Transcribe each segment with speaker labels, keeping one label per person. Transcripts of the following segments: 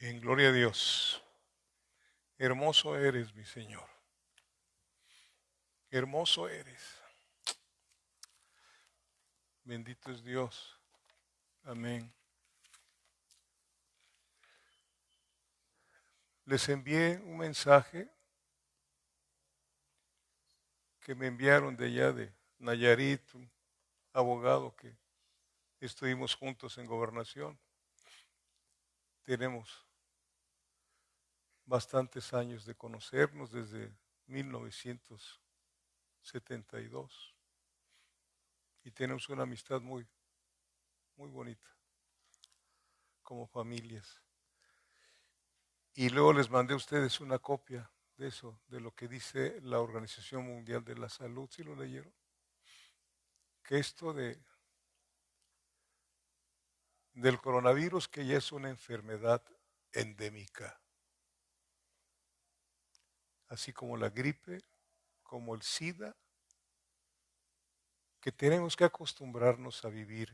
Speaker 1: En gloria a Dios. Hermoso eres, mi Señor. Hermoso eres. Bendito es Dios. Amén. Les envié un mensaje que me enviaron de allá de Nayarit, un abogado que estuvimos juntos en gobernación. Tenemos bastantes años de conocernos desde 1972 y tenemos una amistad muy, muy bonita como familias. Y luego les mandé a ustedes una copia de eso, de lo que dice la Organización Mundial de la Salud. ¿Sí lo leyeron? Que esto del coronavirus, que ya es una enfermedad endémica, así como la gripe, como el SIDA, que tenemos que acostumbrarnos a vivir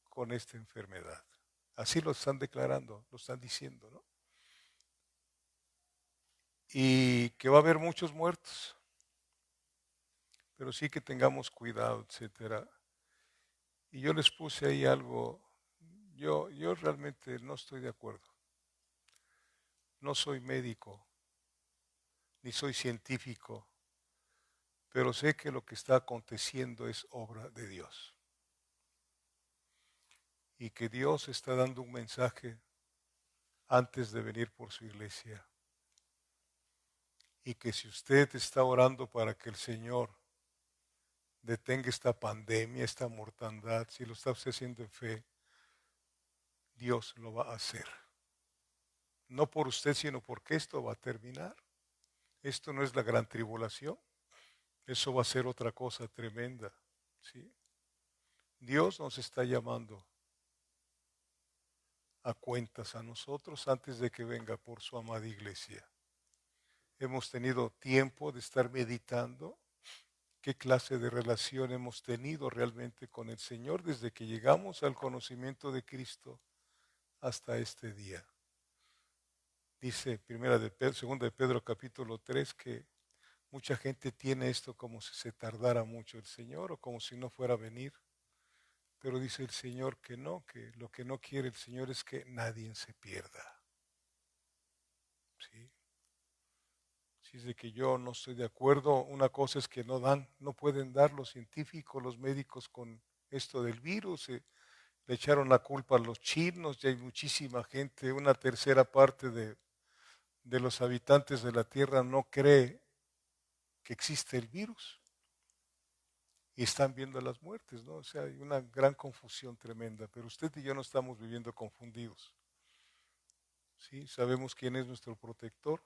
Speaker 1: con esta enfermedad. Así lo están declarando, lo están diciendo, ¿no? Y que va a haber muchos muertos, pero sí que tengamos cuidado, etcétera. Y yo les puse ahí algo, yo realmente no estoy de acuerdo. No soy médico, ni soy científico, pero sé que lo que está aconteciendo es obra de Dios. Y que Dios está dando un mensaje antes de venir por su iglesia. Y que si usted está orando para que el Señor detenga esta pandemia, esta mortandad, si lo está usted haciendo en fe, Dios lo va a hacer. No por usted, sino porque esto va a terminar. Esto no es la gran tribulación. Eso va a ser otra cosa tremenda. ¿Sí? Dios nos está llamando a cuentas a nosotros antes de que venga por su amada iglesia. Hemos tenido tiempo de estar meditando qué clase de relación hemos tenido realmente con el Señor desde que llegamos al conocimiento de Cristo hasta este día. Dice segunda de Pedro capítulo 3 que mucha gente tiene esto como si se tardara mucho el Señor o como si no fuera a venir. Pero dice el Señor que no, que lo que no quiere el Señor es que nadie se pierda. ¿Sí? Si es de que yo no estoy de acuerdo, una cosa es que no pueden dar los científicos, los médicos con esto del virus. Le echaron la culpa a los chinos, ya hay muchísima gente, una tercera parte de los habitantes de la Tierra no cree que existe el virus. Y están viendo las muertes, ¿no? O sea, hay una gran confusión tremenda, pero usted y yo no estamos viviendo confundidos. ¿Sí? Sabemos quién es nuestro protector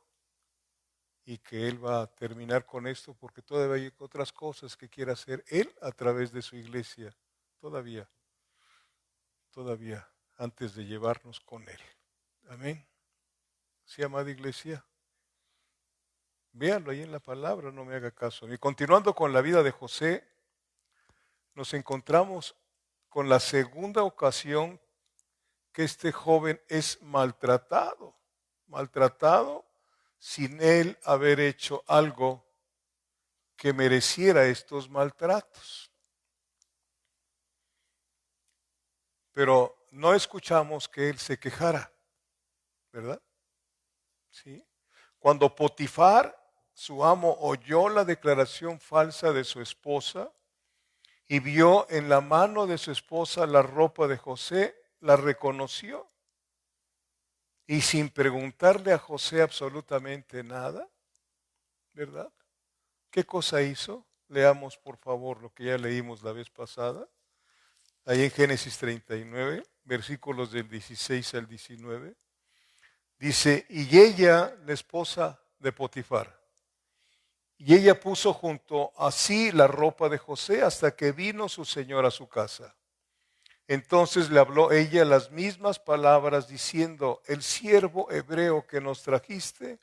Speaker 1: y que Él va a terminar con esto porque todavía hay otras cosas que quiere hacer Él a través de su iglesia, todavía, antes de llevarnos con Él. Amén. ¿Sí, amada iglesia? Véanlo ahí en la palabra, no me haga caso. Y continuando con la vida de José, nos encontramos con la segunda ocasión que este joven es maltratado sin él haber hecho algo que mereciera estos maltratos. Pero no escuchamos que él se quejara, ¿verdad? ¿Sí? Cuando Potifar, su amo, oyó la declaración falsa de su esposa y vio en la mano de su esposa la ropa de José, la reconoció. Y sin preguntarle a José absolutamente nada, ¿verdad? ¿Qué cosa hizo? Leamos por favor lo que ya leímos la vez pasada. Ahí en Génesis 39, versículos del 16 al 19. Dice, y ella, la esposa de Potifar, y ella puso junto a sí la ropa de José hasta que vino su señor a su casa. Entonces le habló ella las mismas palabras diciendo, el siervo hebreo que nos trajiste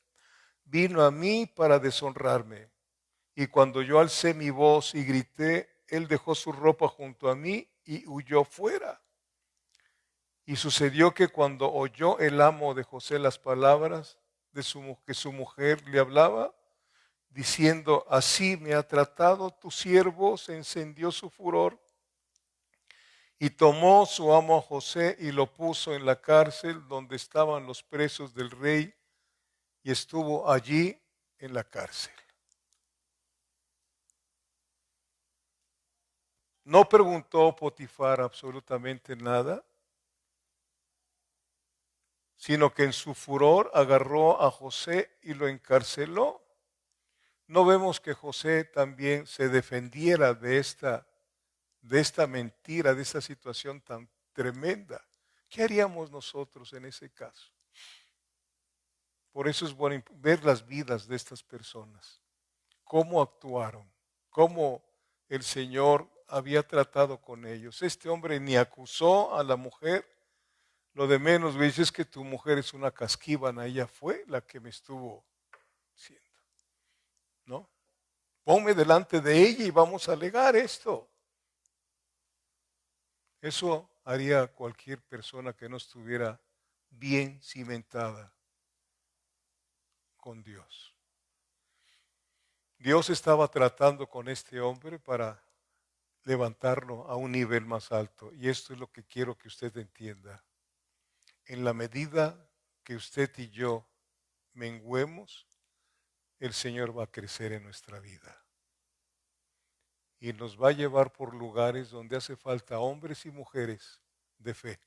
Speaker 1: vino a mí para deshonrarme. Y cuando yo alcé mi voz y grité, él dejó su ropa junto a mí y huyó fuera. Y sucedió que cuando oyó el amo de José las palabras que su mujer le hablaba, diciendo, así me ha tratado tu siervo, se encendió su furor y tomó su amo a José y lo puso en la cárcel donde estaban los presos del rey y estuvo allí en la cárcel. No preguntó Potifar absolutamente nada, sino que en su furor agarró a José y lo encarceló. No vemos que José también se defendiera de esta mentira, de esta situación tan tremenda. ¿Qué haríamos nosotros en ese caso? Por eso es bueno ver las vidas de estas personas, cómo actuaron, cómo el Señor había tratado con ellos. Este hombre ni acusó a la mujer, lo de menos dice es que tu mujer es una casquíbana, ella fue la que me estuvo haciendo, ¿no? Ponme delante de ella y vamos a alegar esto. Eso haría cualquier persona que no estuviera bien cimentada con Dios. Dios estaba tratando con este hombre para levantarlo a un nivel más alto. Y esto es lo que quiero que usted entienda. En la medida que usted y yo menguemos, el Señor va a crecer en nuestra vida. Y nos va a llevar por lugares donde hace falta hombres y mujeres de fe,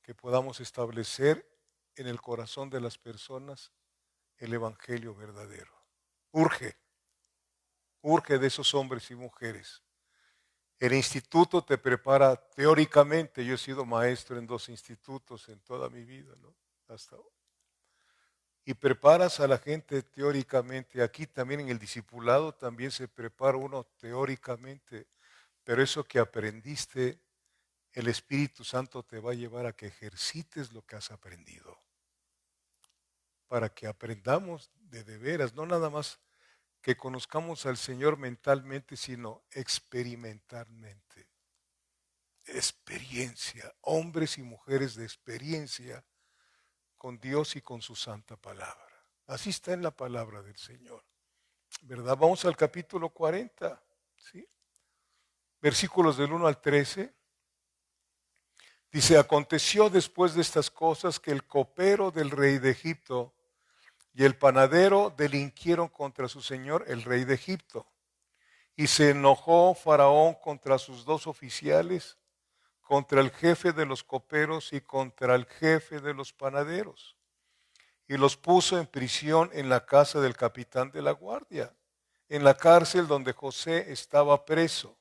Speaker 1: que podamos establecer en el corazón de las personas el Evangelio verdadero. Urge de esos hombres y mujeres. El instituto te prepara teóricamente. Yo he sido maestro en 2 institutos en toda mi vida, ¿no? Hasta ahora. Y preparas a la gente teóricamente. Aquí también en el discipulado también se prepara uno teóricamente. Pero eso que aprendiste, el Espíritu Santo te va a llevar a que ejercites lo que has aprendido. Para que aprendamos de veras, no nada más que conozcamos al Señor mentalmente, sino experimentalmente. Experiencia, hombres y mujeres de experiencia con Dios y con su santa palabra. Así está en la palabra del Señor, ¿verdad? Vamos al capítulo 40, ¿sí? Versículos del 1 al 13. Dice, aconteció después de estas cosas que el copero del rey de Egipto y el panadero delinquieron contra su señor, el rey de Egipto. Y se enojó Faraón contra sus 2 oficiales, contra el jefe de los coperos y contra el jefe de los panaderos. Y los puso en prisión en la casa del capitán de la guardia, en la cárcel donde José estaba preso.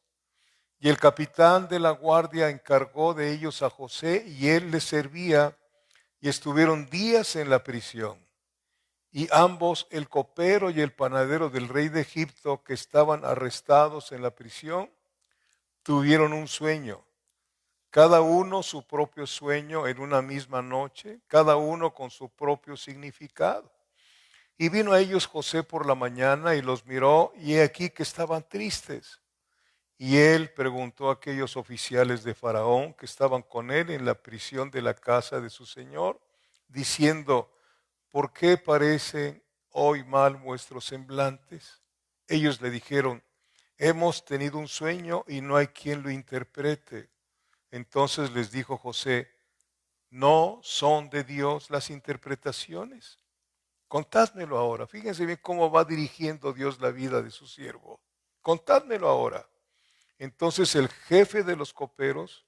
Speaker 1: Y el capitán de la guardia encargó de ellos a José y él les servía y estuvieron días en la prisión. Y ambos, el copero y el panadero del rey de Egipto, que estaban arrestados en la prisión, tuvieron un sueño, cada uno su propio sueño en una misma noche, cada uno con su propio significado. Y vino a ellos José por la mañana y los miró, y he aquí que estaban tristes. Y él preguntó a aquellos oficiales de Faraón que estaban con él en la prisión de la casa de su señor, diciendo, ¿por qué parecen hoy mal vuestros semblantes? Ellos le dijeron, hemos tenido un sueño y no hay quien lo interprete. Entonces les dijo José, ¿no son de Dios las interpretaciones? Contádmelo ahora. Fíjense bien cómo va dirigiendo Dios la vida de su siervo. Contádmelo ahora. Entonces el jefe de los coperos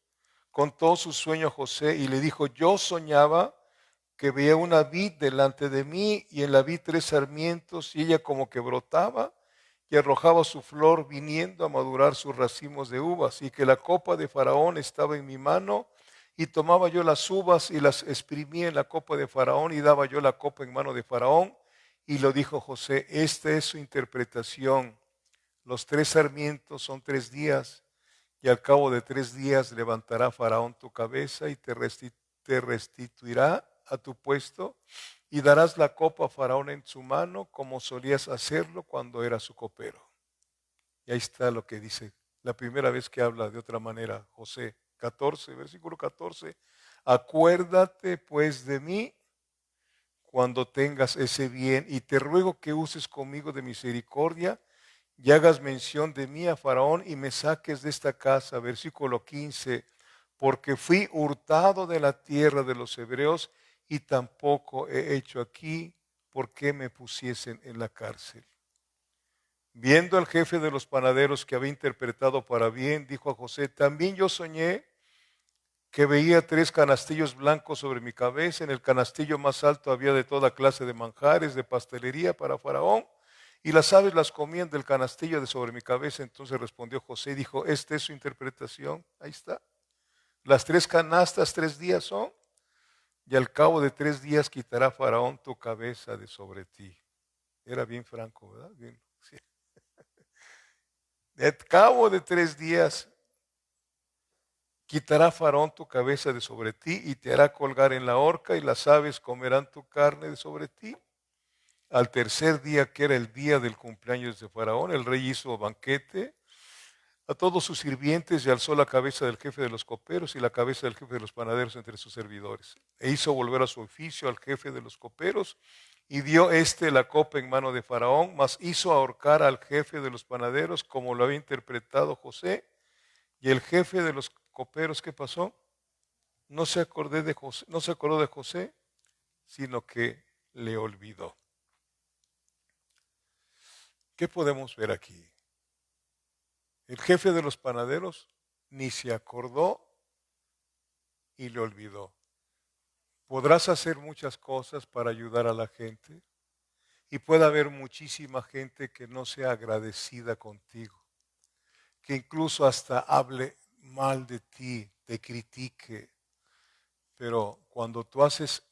Speaker 1: contó su sueño a José y le dijo, yo soñaba que veía una vid delante de mí y en la vid 3 sarmientos y ella como que brotaba y arrojaba su flor viniendo a madurar sus racimos de uvas y que la copa de Faraón estaba en mi mano y tomaba yo las uvas y las exprimía en la copa de Faraón y daba yo la copa en mano de Faraón y lo dijo José, esta es su interpretación, los 3 sarmientos son 3 días y al cabo de 3 días levantará Faraón tu cabeza y te restituirá a tu puesto y darás la copa a Faraón en su mano como solías hacerlo cuando era su copero. Y ahí está lo que dice, la primera vez que habla de otra manera José, 14, versículo 14. Acuérdate pues de mí cuando tengas ese bien, y te ruego que uses conmigo de misericordia y hagas mención de mí a Faraón y me saques de esta casa. Versículo 15, porque fui hurtado de la tierra de los hebreos y tampoco he hecho aquí por qué me pusiesen en la cárcel. Viendo al jefe de los panaderos que había interpretado para bien, dijo a José, también yo soñé que veía 3 canastillos blancos sobre mi cabeza. En el canastillo más alto había de toda clase de manjares, de pastelería para Faraón, y las aves las comían del canastillo de sobre mi cabeza. Entonces respondió José y dijo, esta es su interpretación. Ahí está. Las 3 canastas, 3 días son, y al cabo de 3 días quitará Faraón tu cabeza de sobre ti. Era bien franco, ¿verdad? Bien, sí. Al cabo de 3 días quitará Faraón tu cabeza de sobre ti y te hará colgar en la horca y las aves comerán tu carne de sobre ti. Al tercer día, que era el día del cumpleaños de Faraón, el rey hizo banquete a todos sus sirvientes y alzó la cabeza del jefe de los coperos y la cabeza del jefe de los panaderos entre sus servidores. E hizo volver a su oficio al jefe de los coperos y dio la copa en mano de Faraón, mas hizo ahorcar al jefe de los panaderos como lo había interpretado José. Y el jefe de los coperos, ¿qué pasó? No se acordó de José, sino que le olvidó. ¿Qué podemos ver aquí? El jefe de los panaderos ni se acordó y le olvidó. Podrás hacer muchas cosas para ayudar a la gente y puede haber muchísima gente que no sea agradecida contigo, que incluso hasta hable mal de ti, te critique. Pero cuando tú haces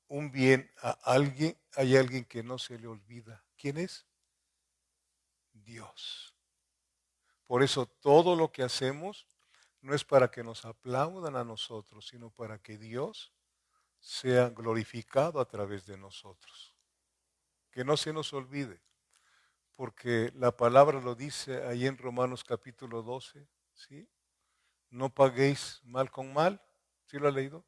Speaker 1: un bien a alguien, hay alguien que no se le olvida. ¿Quién es? Dios. Por eso todo lo que hacemos no es para que nos aplaudan a nosotros, sino para que Dios sea glorificado a través de nosotros. Que no se nos olvide, porque la palabra lo dice ahí en Romanos capítulo 12, ¿sí? No paguéis mal con mal, ¿sí lo ha leído?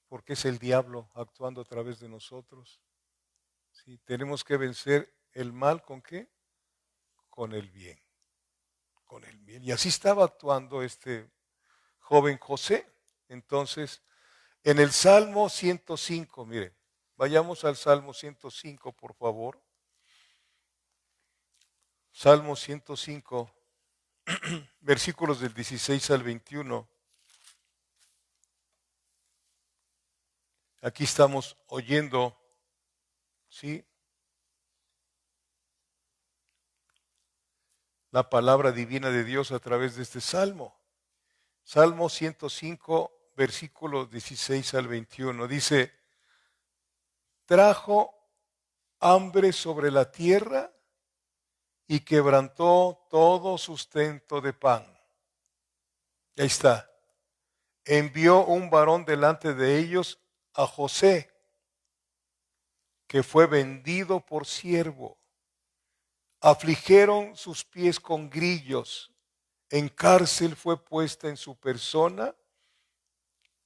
Speaker 1: Porque es el diablo actuando a través de nosotros. ¿Sí? Tenemos que vencer el mal ¿con qué? Con el bien. Con el bien. Y así estaba actuando este joven José. Entonces, en el Salmo 105, mire, vayamos al Salmo 105, por favor. Salmo 105, versículos del 16 al 21. Aquí estamos oyendo, ¿sí?, la palabra divina de Dios a través de este salmo. Salmo 105, versículos 16 al 21. Dice, trajo hambre sobre la tierra y quebrantó todo sustento de pan. Ahí está. Envió un varón delante de ellos, a José, que fue vendido por siervo. Afligieron sus pies con grillos. En cárcel fue puesta en su persona.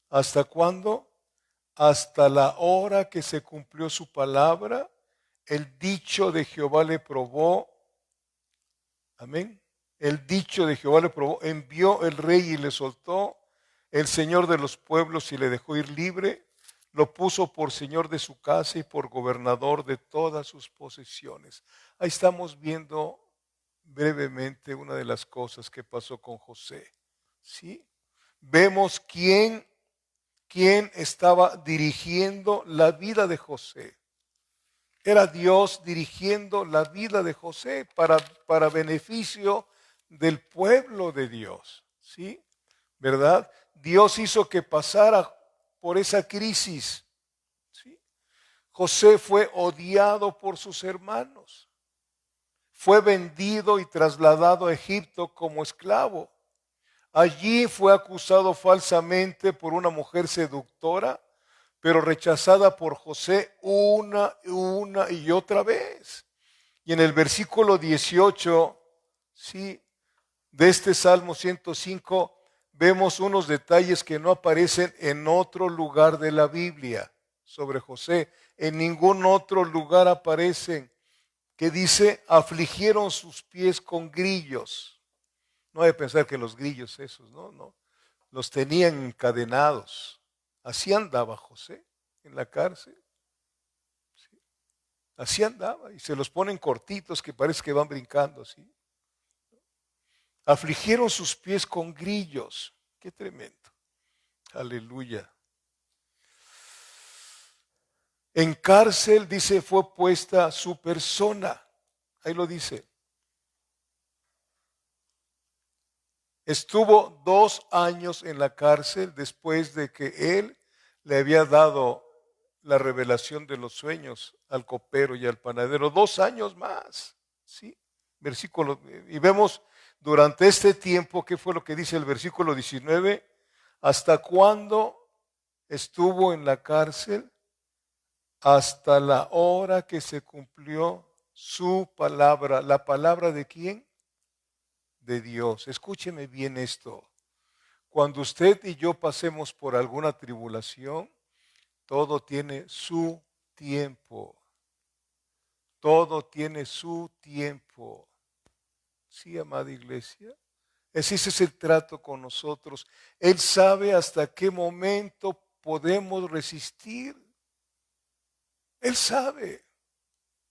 Speaker 1: ¿Hasta cuándo? Hasta la hora que se cumplió su palabra. El dicho de Jehová le probó. Amén. El dicho de Jehová le probó. Envió el rey y le soltó. El Señor de los pueblos y le dejó ir libre. Lo puso por señor de su casa y por gobernador de todas sus posesiones. Ahí estamos viendo brevemente una de las cosas que pasó con José. ¿Sí? Vemos quién estaba dirigiendo la vida de José. Era Dios dirigiendo la vida de José para beneficio del pueblo de Dios. ¿Sí? ¿Verdad? Dios hizo que pasara por esa crisis. ¿Sí? José fue odiado por sus hermanos. Fue vendido y trasladado a Egipto como esclavo. Allí fue acusado falsamente por una mujer seductora, pero rechazada por José una y otra vez. Y en el versículo 18, sí, de este Salmo 105, vemos unos detalles que no aparecen en otro lugar de la Biblia sobre José. En ningún otro lugar aparecen, que dice, afligieron sus pies con grillos. No hay que pensar que los grillos esos, no. Los tenían encadenados. Así andaba José en la cárcel. ¿Sí? Así andaba. Y se los ponen cortitos que parece que van brincando así. Afligieron sus pies con grillos. Qué tremendo. Aleluya. En cárcel, dice, fue puesta su persona. Ahí lo dice. Estuvo 2 años en la cárcel después de que él le había dado la revelación de los sueños al copero y al panadero. 2 años más. ¿Sí? Versículo, y vemos durante este tiempo, ¿qué fue lo que dice el versículo 19? ¿Hasta cuándo estuvo en la cárcel? Hasta la hora que se cumplió su palabra. ¿La palabra de quién? De Dios. Escúcheme bien esto. Cuando usted y yo pasemos por alguna tribulación, todo tiene su tiempo. Todo tiene su tiempo. Sí, amada iglesia. Ese es el trato con nosotros. Él sabe hasta qué momento podemos resistir. Él sabe.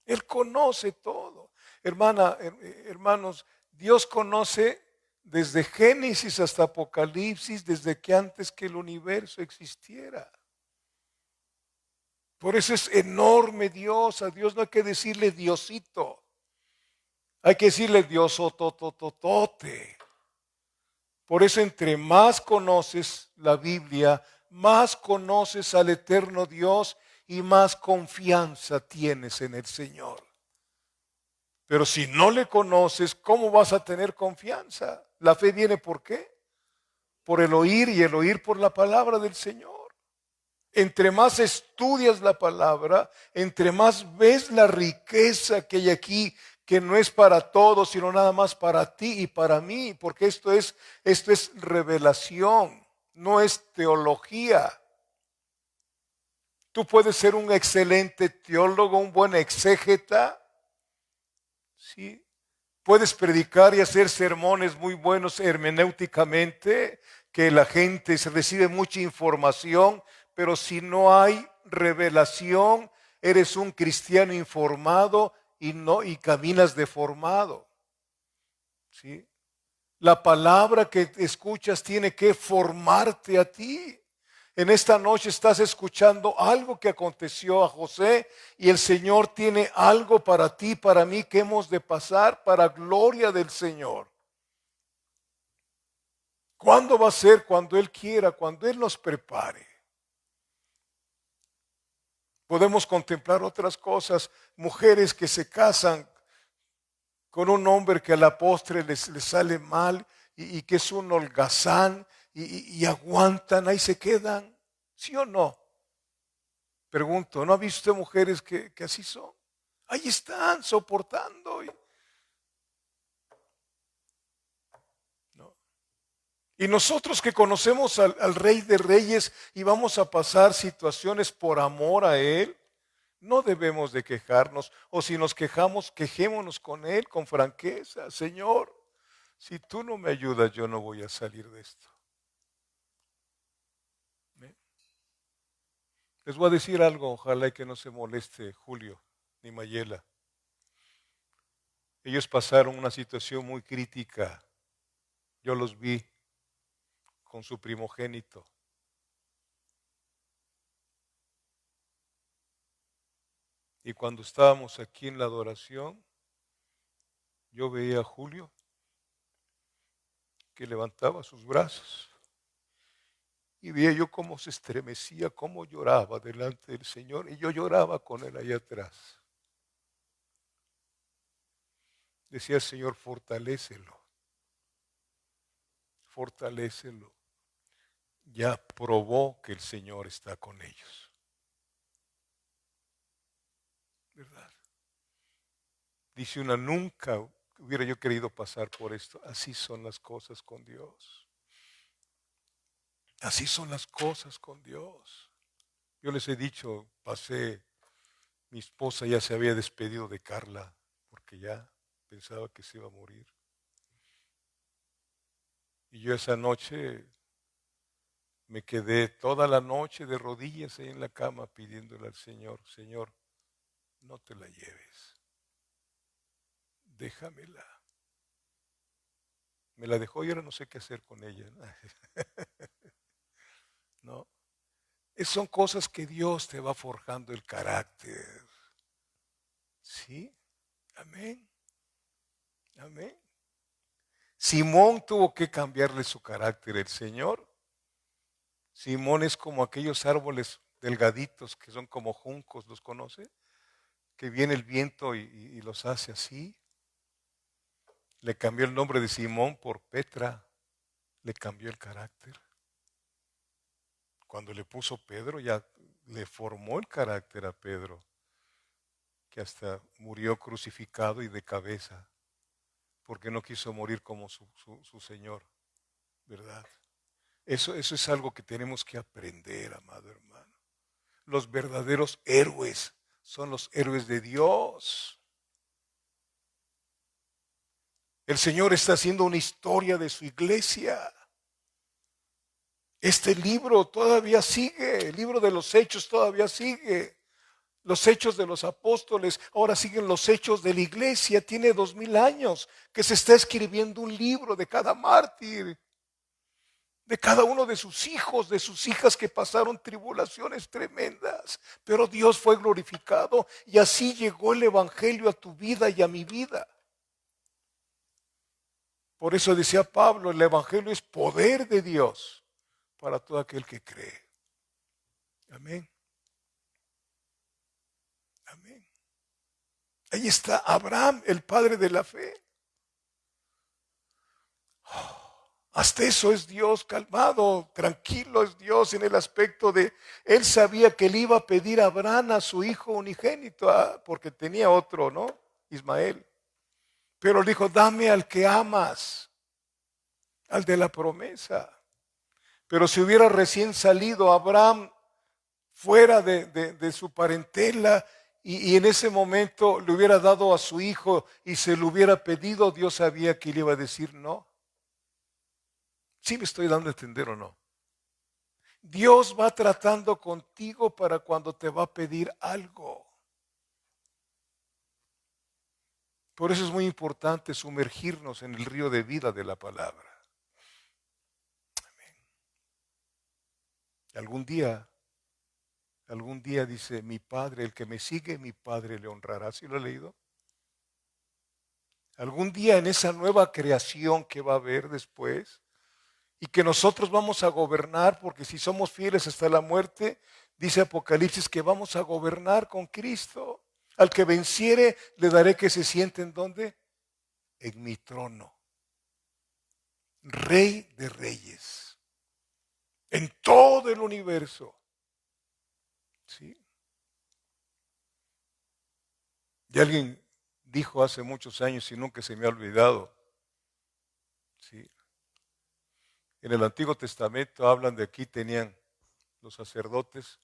Speaker 1: Él conoce todo. Hermanos, Dios conoce desde Génesis hasta Apocalipsis, desde que antes que el universo existiera. Por eso es enorme Dios. A Dios no hay que decirle Diosito. Hay que decirle Diosotototote. Por eso entre más conoces la Biblia, más conoces al eterno Dios y más confianza tienes en el Señor. Pero si no le conoces, ¿cómo vas a tener confianza? La fe viene ¿por qué? Por el oír y el oír por la palabra del Señor. Entre más estudias la palabra, entre más ves la riqueza que hay aquí, que no es para todos, sino nada más para ti y para mí, porque esto es revelación, no es teología. Tú puedes ser un excelente teólogo, un buen exégeta, ¿sí? Puedes predicar y hacer sermones muy buenos hermenéuticamente, que la gente se recibe mucha información, pero si no hay revelación, eres un cristiano informado y caminas deformado. ¿Sí? La palabra que escuchas tiene que formarte a ti. En esta noche estás escuchando algo que aconteció a José y el Señor tiene algo para ti, para mí, que hemos de pasar para gloria del Señor. ¿Cuándo va a ser? Cuando Él quiera, cuando Él nos prepare. Podemos contemplar otras cosas, mujeres que se casan con un hombre que a la postre les sale mal y que es un holgazán y aguantan, ahí se quedan, ¿sí o no? Pregunto, ¿no ha visto usted mujeres que así son? Ahí están soportando. ¿No? Y nosotros que conocemos al Rey de Reyes y vamos a pasar situaciones por amor a Él, no debemos de quejarnos. O si nos quejamos, quejémonos con Él con franqueza. Señor, si tú no me ayudas, yo no voy a salir de esto. ¿Eh? Les voy a decir algo, ojalá y que no se moleste Julio ni Mayela. Ellos pasaron una situación muy crítica. Yo los vi con su primogénito. Y cuando estábamos aquí en la adoración, yo veía a Julio que levantaba sus brazos y veía yo cómo se estremecía, cómo lloraba delante del Señor y yo lloraba con él allá atrás. Decía el Señor, fortalécelo, fortalécelo. Ya probó que el Señor está con ellos. ¿Verdad? Dice una, nunca hubiera yo querido pasar por esto. Así son las cosas con Dios. Así son las cosas con Dios. Yo les he dicho, mi esposa ya se había despedido de Carla porque ya pensaba que se iba a morir. Y yo esa noche me quedé toda la noche de rodillas ahí en la cama pidiéndole al Señor, Señor, no te la lleves, déjamela. Me la dejó y ahora no sé qué hacer con ella. ¿No? Son cosas que Dios te va forjando el carácter. ¿Sí? Amén. Amén. Simón tuvo que cambiarle su carácter el Señor. Simón es como aquellos árboles delgaditos que son como juncos, ¿los conoce? Que viene el viento y los hace así. Le cambió el nombre de Simón por Petra. Le cambió el carácter. Cuando le puso Pedro, ya le formó el carácter a Pedro, que hasta murió crucificado y de cabeza, porque no quiso morir como su Señor, ¿verdad? Eso es algo que tenemos que aprender, amado hermano. Los verdaderos héroes son los héroes de Dios. El Señor está haciendo una historia de su iglesia. Este libro todavía sigue, el libro de los Hechos todavía sigue. Los Hechos de los Apóstoles, ahora siguen los Hechos de la iglesia. Tiene 2000 años que se está escribiendo un libro de cada mártir, de cada uno de sus hijos, de sus hijas que pasaron tribulaciones tremendas. Pero Dios fue glorificado y así llegó el Evangelio a tu vida y a mi vida. Por eso decía Pablo, el Evangelio es poder de Dios para todo aquel que cree. Amén. Amén. Ahí está Abraham, el padre de la fe. Hasta eso es Dios calmado, tranquilo es Dios en el aspecto de, él sabía que le iba a pedir a Abraham a su hijo unigénito, porque tenía otro, ¿no? Ismael. Pero le dijo, dame al que amas, al de la promesa. Pero si hubiera recién salido Abraham fuera de su parentela y en ese momento le hubiera dado a su hijo y se lo hubiera pedido, Dios sabía que le iba a decir no. ¿Sí me estoy dando a entender o no? Dios va tratando contigo para cuando te va a pedir algo. Por eso es muy importante sumergirnos en el río de vida de la palabra. Amén. Algún día dice, mi Padre, el que me sigue, mi Padre le honrará. ¿Sí lo he leído? Algún día en esa nueva creación que va a haber después, y que nosotros vamos a gobernar, porque si somos fieles hasta la muerte, dice Apocalipsis que vamos a gobernar con Cristo. Al que venciere le daré que se siente en donde, en mi trono, Rey de reyes, en todo el universo. ¿Sí? Y alguien dijo hace muchos años y nunca se me ha olvidado, ¿sí? En el Antiguo Testamento hablan de aquí, tenían los sacerdotes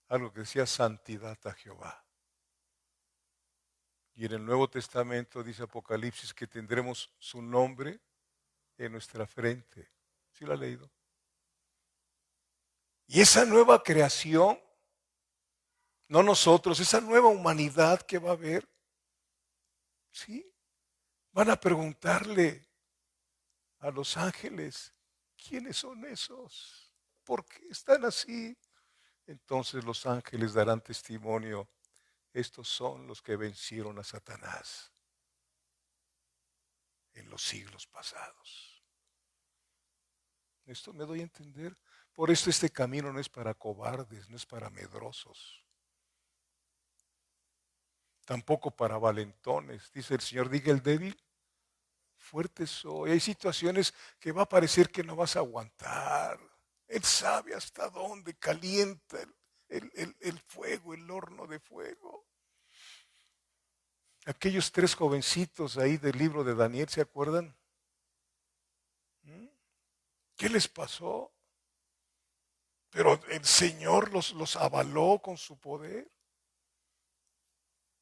Speaker 1: algo que decía santidad a Jehová. Y en el Nuevo Testamento dice Apocalipsis que tendremos su nombre en nuestra frente. ¿Sí lo ha leído? Y esa nueva creación, no nosotros, esa nueva humanidad que va a haber, ¿sí? Van a preguntarle a los ángeles, ¿quiénes son esos? ¿Por qué están así? Entonces los ángeles darán testimonio. Estos son los que vencieron a Satanás en los siglos pasados. Esto me doy a entender. Por eso este camino no es para cobardes, no es para medrosos. Tampoco para valentones. Dice el Señor, diga el débil, fuerte soy. Hay situaciones que va a parecer que no vas a aguantar. Él sabe hasta dónde calienta el fuego, el horno de fuego. Aquellos 3 jovencitos ahí del libro de Daniel, ¿se acuerdan? ¿Qué les pasó? Pero el Señor los avaló con su poder.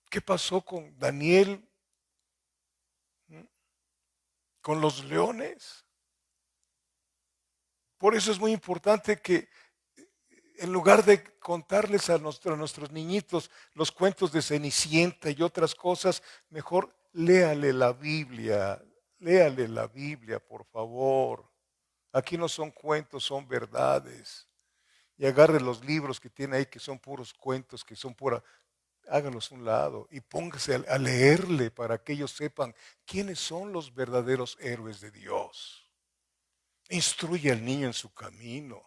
Speaker 1: ¿Qué pasó con Daniel? ¿Mm? Con los leones. Por eso es muy importante que en lugar de contarles a nuestros niñitos los cuentos de Cenicienta y otras cosas, mejor léale la Biblia, por favor. Aquí no son cuentos, son verdades. Y agarre los libros que tiene ahí que son puros cuentos, que son pura, hágalos a un lado y póngase a leerle para que ellos sepan quiénes son los verdaderos héroes de Dios. Instruye al niño en su camino.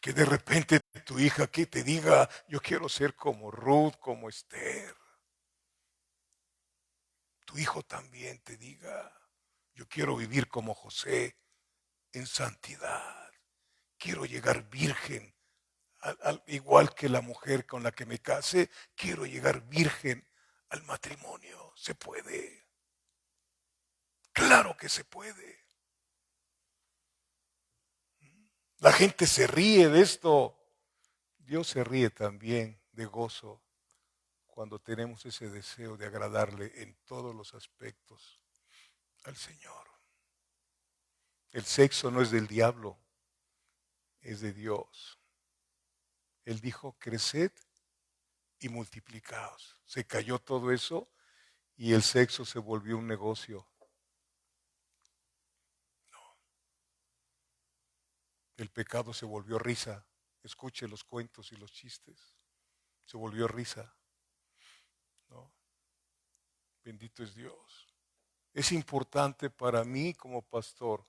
Speaker 1: Que de repente tu hija aquí te diga, yo quiero ser como Ruth, como Esther. Tu hijo también te diga, yo quiero vivir como José en santidad. Quiero llegar virgen, igual que la mujer con la que me casé. Quiero llegar virgen al matrimonio. Se puede. Claro que se puede. La gente se ríe de esto. Dios se ríe también de gozo cuando tenemos ese deseo de agradarle en todos los aspectos al Señor. El sexo no es del diablo, es de Dios. Él dijo, creced y multiplicaos. Se cayó todo eso y el sexo se volvió un negocio. El pecado se volvió risa. Escuche los cuentos y los chistes. Se volvió risa. ¿No? Bendito es Dios. Es importante para mí como pastor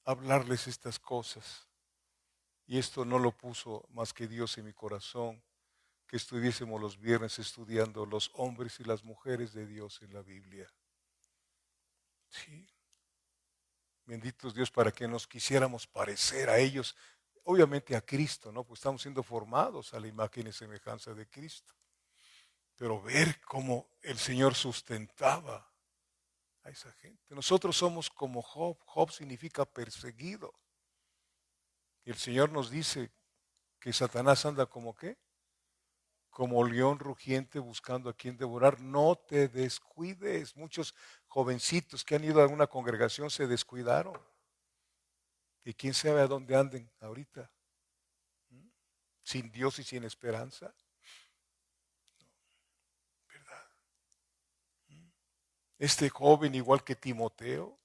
Speaker 1: hablarles estas cosas. Y esto no lo puso más que Dios en mi corazón, que estuviésemos los viernes estudiando los hombres y las mujeres de Dios en la Biblia. Sí, bendito es Dios para que nos quisiéramos parecer a ellos, obviamente a Cristo, ¿no? Pues estamos siendo formados a la imagen y semejanza de Cristo. Pero ver cómo el Señor sustentaba a esa gente. Nosotros somos como Job. Job significa perseguido. Y el Señor nos dice que Satanás anda como qué? Como león rugiente buscando a quien devorar. No te descuides. Muchos jovencitos que han ido a una congregación se descuidaron. Y quién sabe a dónde anden ahorita. ¿Mm? Sin Dios y sin esperanza. ¿Verdad? ¿Mm? Este joven, igual que Timoteo,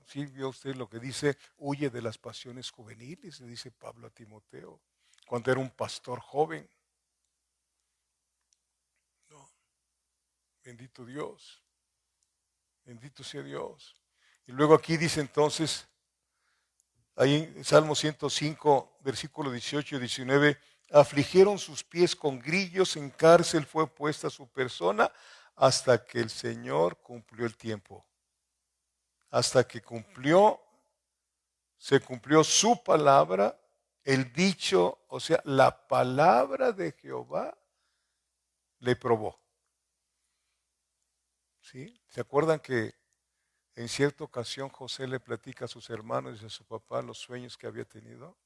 Speaker 1: sí vio usted lo que dice, huye de las pasiones juveniles, le dice Pablo a Timoteo, cuando era un pastor joven. No, bendito Dios, bendito sea Dios. Y luego aquí dice entonces, ahí en Salmo 105, versículo 18 y 19, afligieron sus pies con grillos, en cárcel fue puesta su persona, hasta que el Señor cumplió el tiempo. Hasta que se cumplió su palabra, el dicho, o sea, la palabra de Jehová le probó. ¿Sí? ¿Se acuerdan que en cierta ocasión José le platica a sus hermanos y a su papá los sueños que había tenido?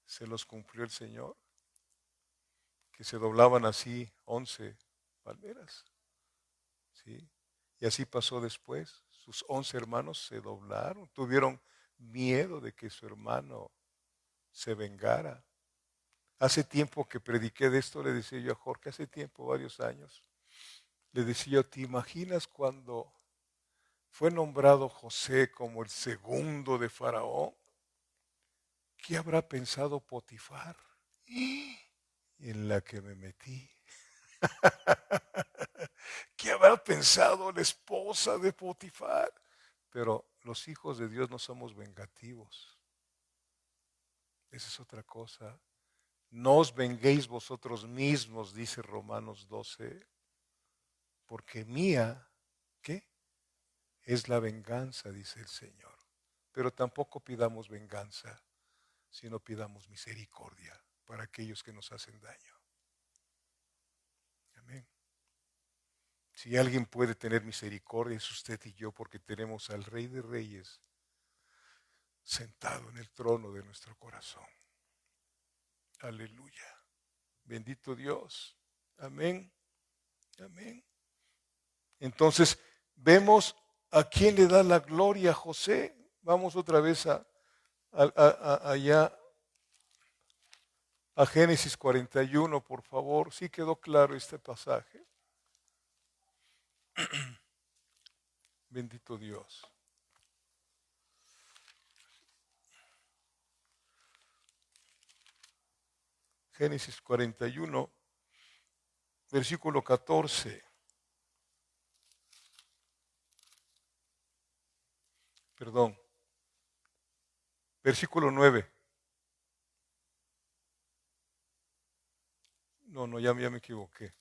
Speaker 1: Se los cumplió el Señor, que se doblaban así 11 palmeras. ¿Sí? Y así pasó después. Sus 11 hermanos se doblaron, tuvieron miedo de que su hermano se vengara. Hace tiempo que prediqué de esto, le decía yo a Jorge, hace tiempo, varios años, le decía yo, ¿te imaginas cuando fue nombrado José como el segundo de Faraón? ¿Qué habrá pensado Potifar? En la que me metí. ¿Qué habrá pensado la esposa de Potifar? Pero los hijos de Dios no somos vengativos. Esa es otra cosa. No os venguéis vosotros mismos, dice Romanos 12, porque mía, ¿qué? Es la venganza, dice el Señor. Pero tampoco pidamos venganza, sino pidamos misericordia para aquellos que nos hacen daño. Amén. Si alguien puede tener misericordia es usted y yo, porque tenemos al Rey de Reyes sentado en el trono de nuestro corazón. Aleluya. Bendito Dios. Amén. Amén. Entonces, vemos a quién le da la gloria a José. Vamos otra vez allá a Génesis 41, por favor. Sí quedó claro este pasaje. Bendito Dios. Génesis 41, versículo 14. Perdón. Versículo 9. No, ya me equivoqué.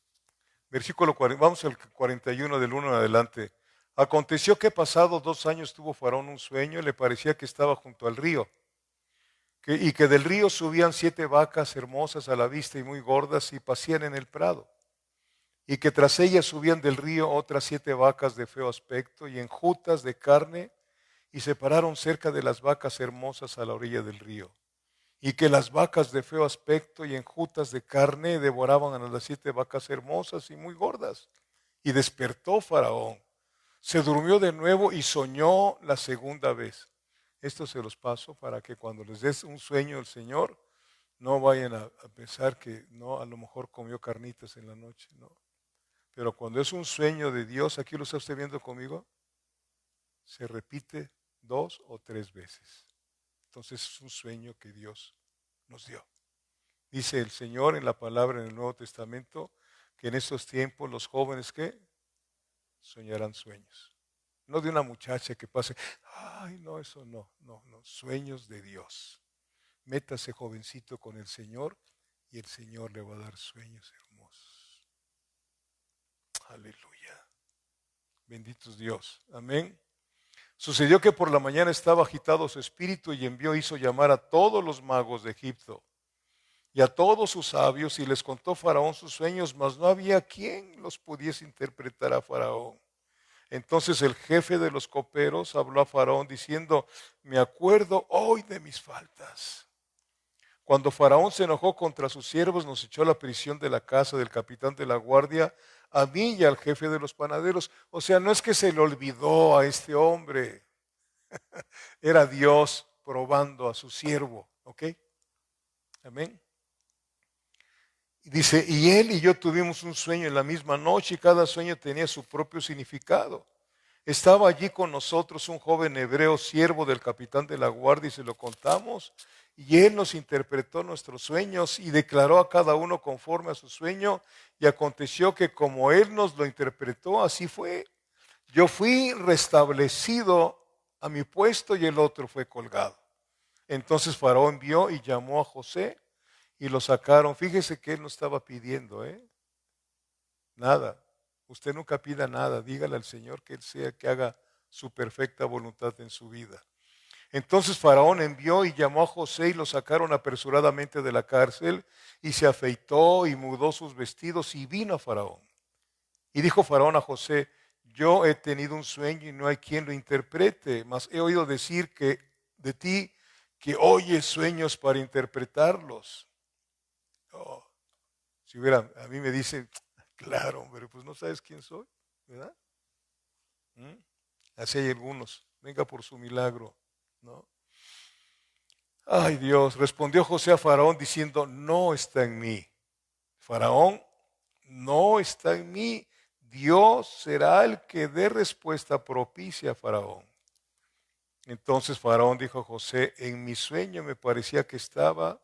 Speaker 1: Versículo 40, vamos al 41 del 1 en adelante. Aconteció que pasados 2 años tuvo Faraón un sueño y le parecía que estaba junto al río, y que del río subían 7 vacas hermosas a la vista y muy gordas y pacían en el prado, y que tras ellas subían del río otras 7 vacas de feo aspecto y enjutas de carne, y se pararon cerca de las vacas hermosas a la orilla del río. Y que las vacas de feo aspecto y enjutas de carne devoraban a las 7 vacas hermosas y muy gordas. Y despertó Faraón, se durmió de nuevo y soñó la segunda vez. Esto se los paso para que cuando les des un sueño el Señor, no vayan a pensar que no, a lo mejor comió carnitas en la noche, no. Pero cuando es un sueño de Dios, aquí lo está usted viendo conmigo, se repite 2 o 3 veces. Entonces es un sueño que Dios nos dio. Dice el Señor en la palabra en el Nuevo Testamento que en estos tiempos los jóvenes ¿qué? Soñarán sueños. No de una muchacha que pase, ay no, eso no, sueños de Dios. Métase jovencito con el Señor y el Señor le va a dar sueños hermosos. Aleluya. Bendito es Dios. Amén. Sucedió que por la mañana estaba agitado su espíritu y hizo llamar a todos los magos de Egipto y a todos sus sabios y les contó Faraón sus sueños, mas no había quien los pudiese interpretar a Faraón. Entonces el jefe de los coperos habló a Faraón diciendo, me acuerdo hoy de mis faltas. Cuando Faraón se enojó contra sus siervos, nos echó a la prisión de la casa del capitán de la guardia, a mí y al jefe de los panaderos. O sea, no es que se le olvidó a este hombre, era Dios probando a su siervo, ¿ok? Amén. Dice, y él y yo tuvimos un sueño en la misma noche y cada sueño tenía su propio significado. Estaba allí con nosotros un joven hebreo, siervo del capitán de la guardia, y se lo contamos. Y él nos interpretó nuestros sueños y declaró a cada uno conforme a su sueño. Y aconteció que como él nos lo interpretó, así fue. Yo fui restablecido a mi puesto y el otro fue colgado. Entonces Faraón vio y llamó a José y lo sacaron. Fíjese que él no estaba pidiendo, nada. Usted nunca pida nada. Dígale al Señor que Él sea, que haga su perfecta voluntad en su vida. Entonces Faraón envió y llamó a José y lo sacaron apresuradamente de la cárcel y se afeitó y mudó sus vestidos y vino a Faraón. Y dijo Faraón a José, yo he tenido un sueño y no hay quien lo interprete, mas he oído decir que de ti que oyes sueños para interpretarlos. Oh, si hubiera, a mí me dicen, claro, hombre, pues no sabes quién soy, ¿verdad? Así hay algunos, venga por su milagro, ¿no? Ay Dios, respondió José a Faraón diciendo, no está en mí. Faraón, no está en mí. Dios será el que dé respuesta propicia a Faraón. Entonces Faraón dijo a José, en mi sueño me parecía que estaba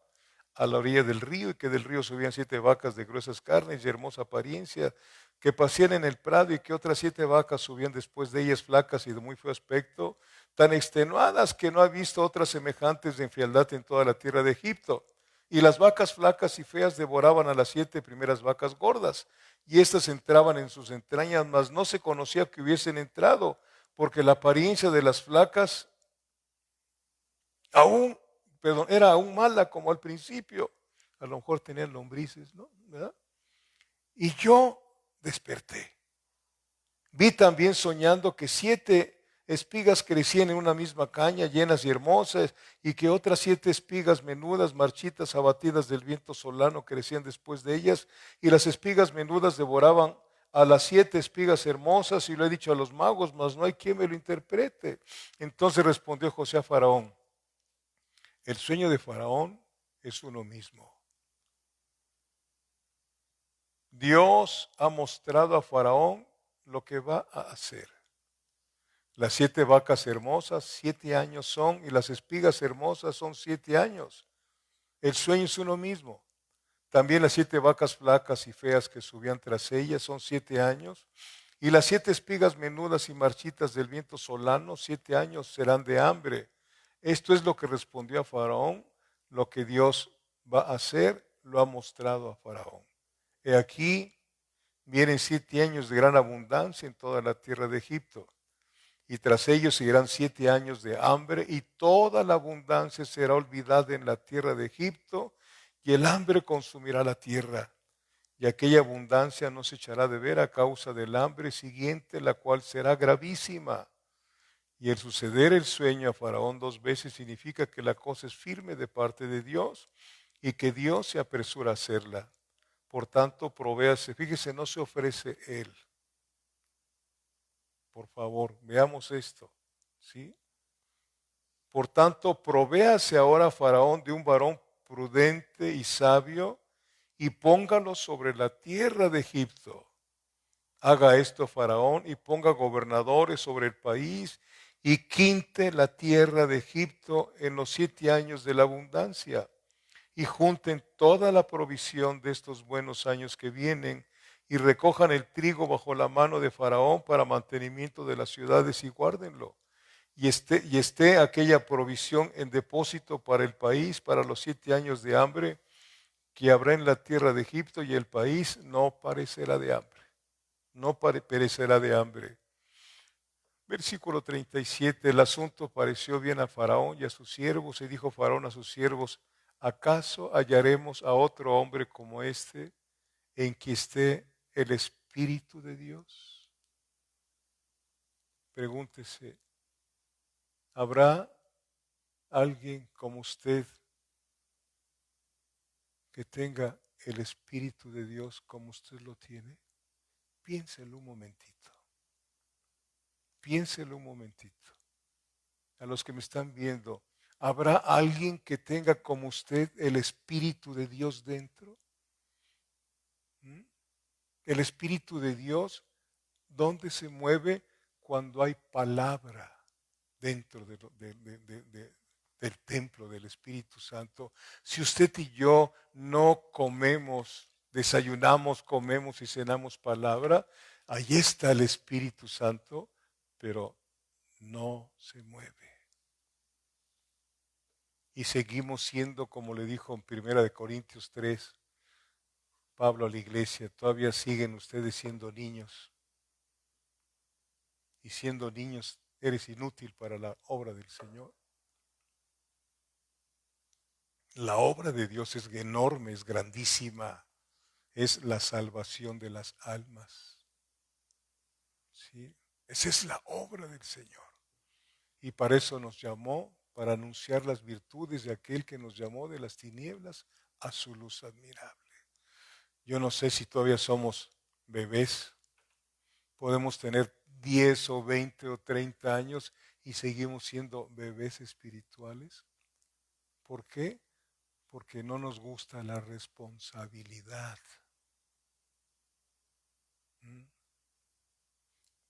Speaker 1: a la orilla del río y que del río subían 7 vacas de gruesas carnes y hermosa apariencia que pasían en el prado y que otras 7 vacas subían después de ellas flacas y de muy feo aspecto, tan extenuadas que no ha visto otras semejantes de frialdad en toda la tierra de Egipto. Y las vacas flacas y feas devoraban a las 7 primeras vacas gordas, y éstas entraban en sus entrañas, mas no se conocía que hubiesen entrado, porque la apariencia de las flacas era aún mala como al principio. A lo mejor tenían lombrices, ¿no? ¿Verdad? Y yo desperté. Vi también soñando que 7 espigas crecían en una misma caña, llenas y hermosas, y que otras 7 espigas menudas, marchitas, abatidas del viento solano, crecían después de ellas, y las espigas menudas devoraban a las 7 espigas hermosas, y lo he dicho a los magos, mas no hay quien me lo interprete. Entonces respondió José a Faraón: el sueño de Faraón es uno mismo. Dios ha mostrado a Faraón lo que va a hacer. Las 7 vacas hermosas, 7 años son, y las espigas hermosas son 7 años. El sueño es uno mismo. También las 7 vacas flacas y feas que subían tras ellas son 7 años. Y las 7 espigas menudas y marchitas del viento solano, 7 años serán de hambre. Esto es lo que respondió a Faraón. Lo que Dios va a hacer, lo ha mostrado a Faraón. He aquí, vienen 7 años de gran abundancia en toda la tierra de Egipto. Y tras ellos seguirán 7 años de hambre, y toda la abundancia será olvidada en la tierra de Egipto, y el hambre consumirá la tierra. Y aquella abundancia no se echará de ver a causa del hambre siguiente, la cual será gravísima. Y el suceder el sueño a Faraón 2 veces significa que la cosa es firme de parte de Dios, y que Dios se apresura a hacerla. Por tanto, provéase. Fíjese, no se ofrece él. Por favor, veamos esto, ¿sí? Por tanto, provéase ahora Faraón de un varón prudente y sabio, y póngalo sobre la tierra de Egipto. Haga esto Faraón, y ponga gobernadores sobre el país, y quinte la tierra de Egipto en los 7 años de la abundancia, y junten toda la provisión de estos buenos años que vienen, y recojan el trigo bajo la mano de Faraón para mantenimiento de las ciudades, y guárdenlo. Y esté aquella provisión en depósito para el país, para los 7 años de hambre que habrá en la tierra de Egipto, y el país no parecerá de hambre. No perecerá de hambre. Versículo 37. El asunto pareció bien a Faraón y a sus siervos, y dijo Faraón a sus siervos: ¿acaso hallaremos a otro hombre como este, en que esté el Espíritu de Dios? Pregúntese, ¿habrá alguien como usted que tenga el Espíritu de Dios como usted lo tiene? Piénselo un momentito. Piénselo un momentito. A los que me están viendo, ¿habrá alguien que tenga como usted el Espíritu de Dios dentro? ¿Mm? El Espíritu de Dios, ¿dónde se mueve? Cuando hay palabra dentro del templo del Espíritu Santo. Si usted y yo no comemos, desayunamos, comemos y cenamos palabra, ahí está el Espíritu Santo, pero no se mueve. Y seguimos siendo, como le dijo en 1 Corintios 3, Pablo a la iglesia, todavía siguen ustedes siendo niños. Y siendo niños eres inútil para la obra del Señor. La obra de Dios es enorme, es grandísima. Es la salvación de las almas. ¿Sí? Esa es la obra del Señor. Y para eso nos llamó, para anunciar las virtudes de aquel que nos llamó de las tinieblas a su luz admirable. Yo no sé si todavía somos bebés. Podemos tener 10 o 20 o 30 años y seguimos siendo bebés espirituales. ¿Por qué? Porque no nos gusta la responsabilidad.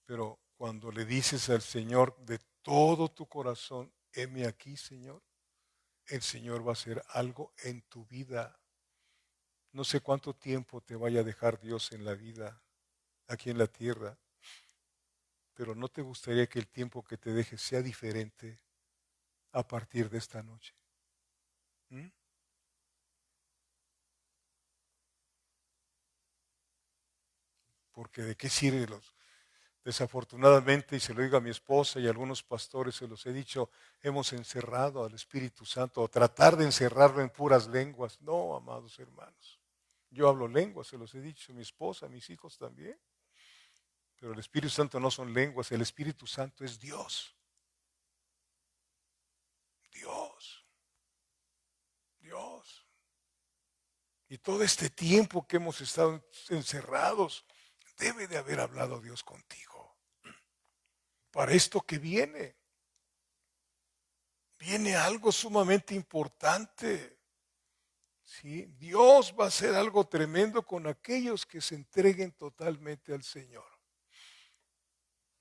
Speaker 1: Pero cuando le dices al Señor de todo tu corazón, heme aquí, Señor, el Señor va a hacer algo en tu vida. No sé cuánto tiempo te vaya a dejar Dios en la vida, aquí en la tierra, pero ¿no te gustaría que el tiempo que te deje sea diferente a partir de esta noche? ¿Mm? Porque ¿de qué sirve los? Desafortunadamente, y se lo digo a mi esposa y a algunos pastores, se los he dicho, hemos encerrado al Espíritu Santo, o tratar de encerrarlo en puras lenguas. No, amados hermanos. Yo hablo lenguas, se los he dicho, mi esposa, mis hijos también. Pero el Espíritu Santo no son lenguas, el Espíritu Santo es Dios. Dios. Dios. Y todo este tiempo que hemos estado encerrados, debe de haber hablado Dios contigo. Para esto que viene algo sumamente importante. ¿Sí? Dios va a hacer algo tremendo con aquellos que se entreguen totalmente al Señor.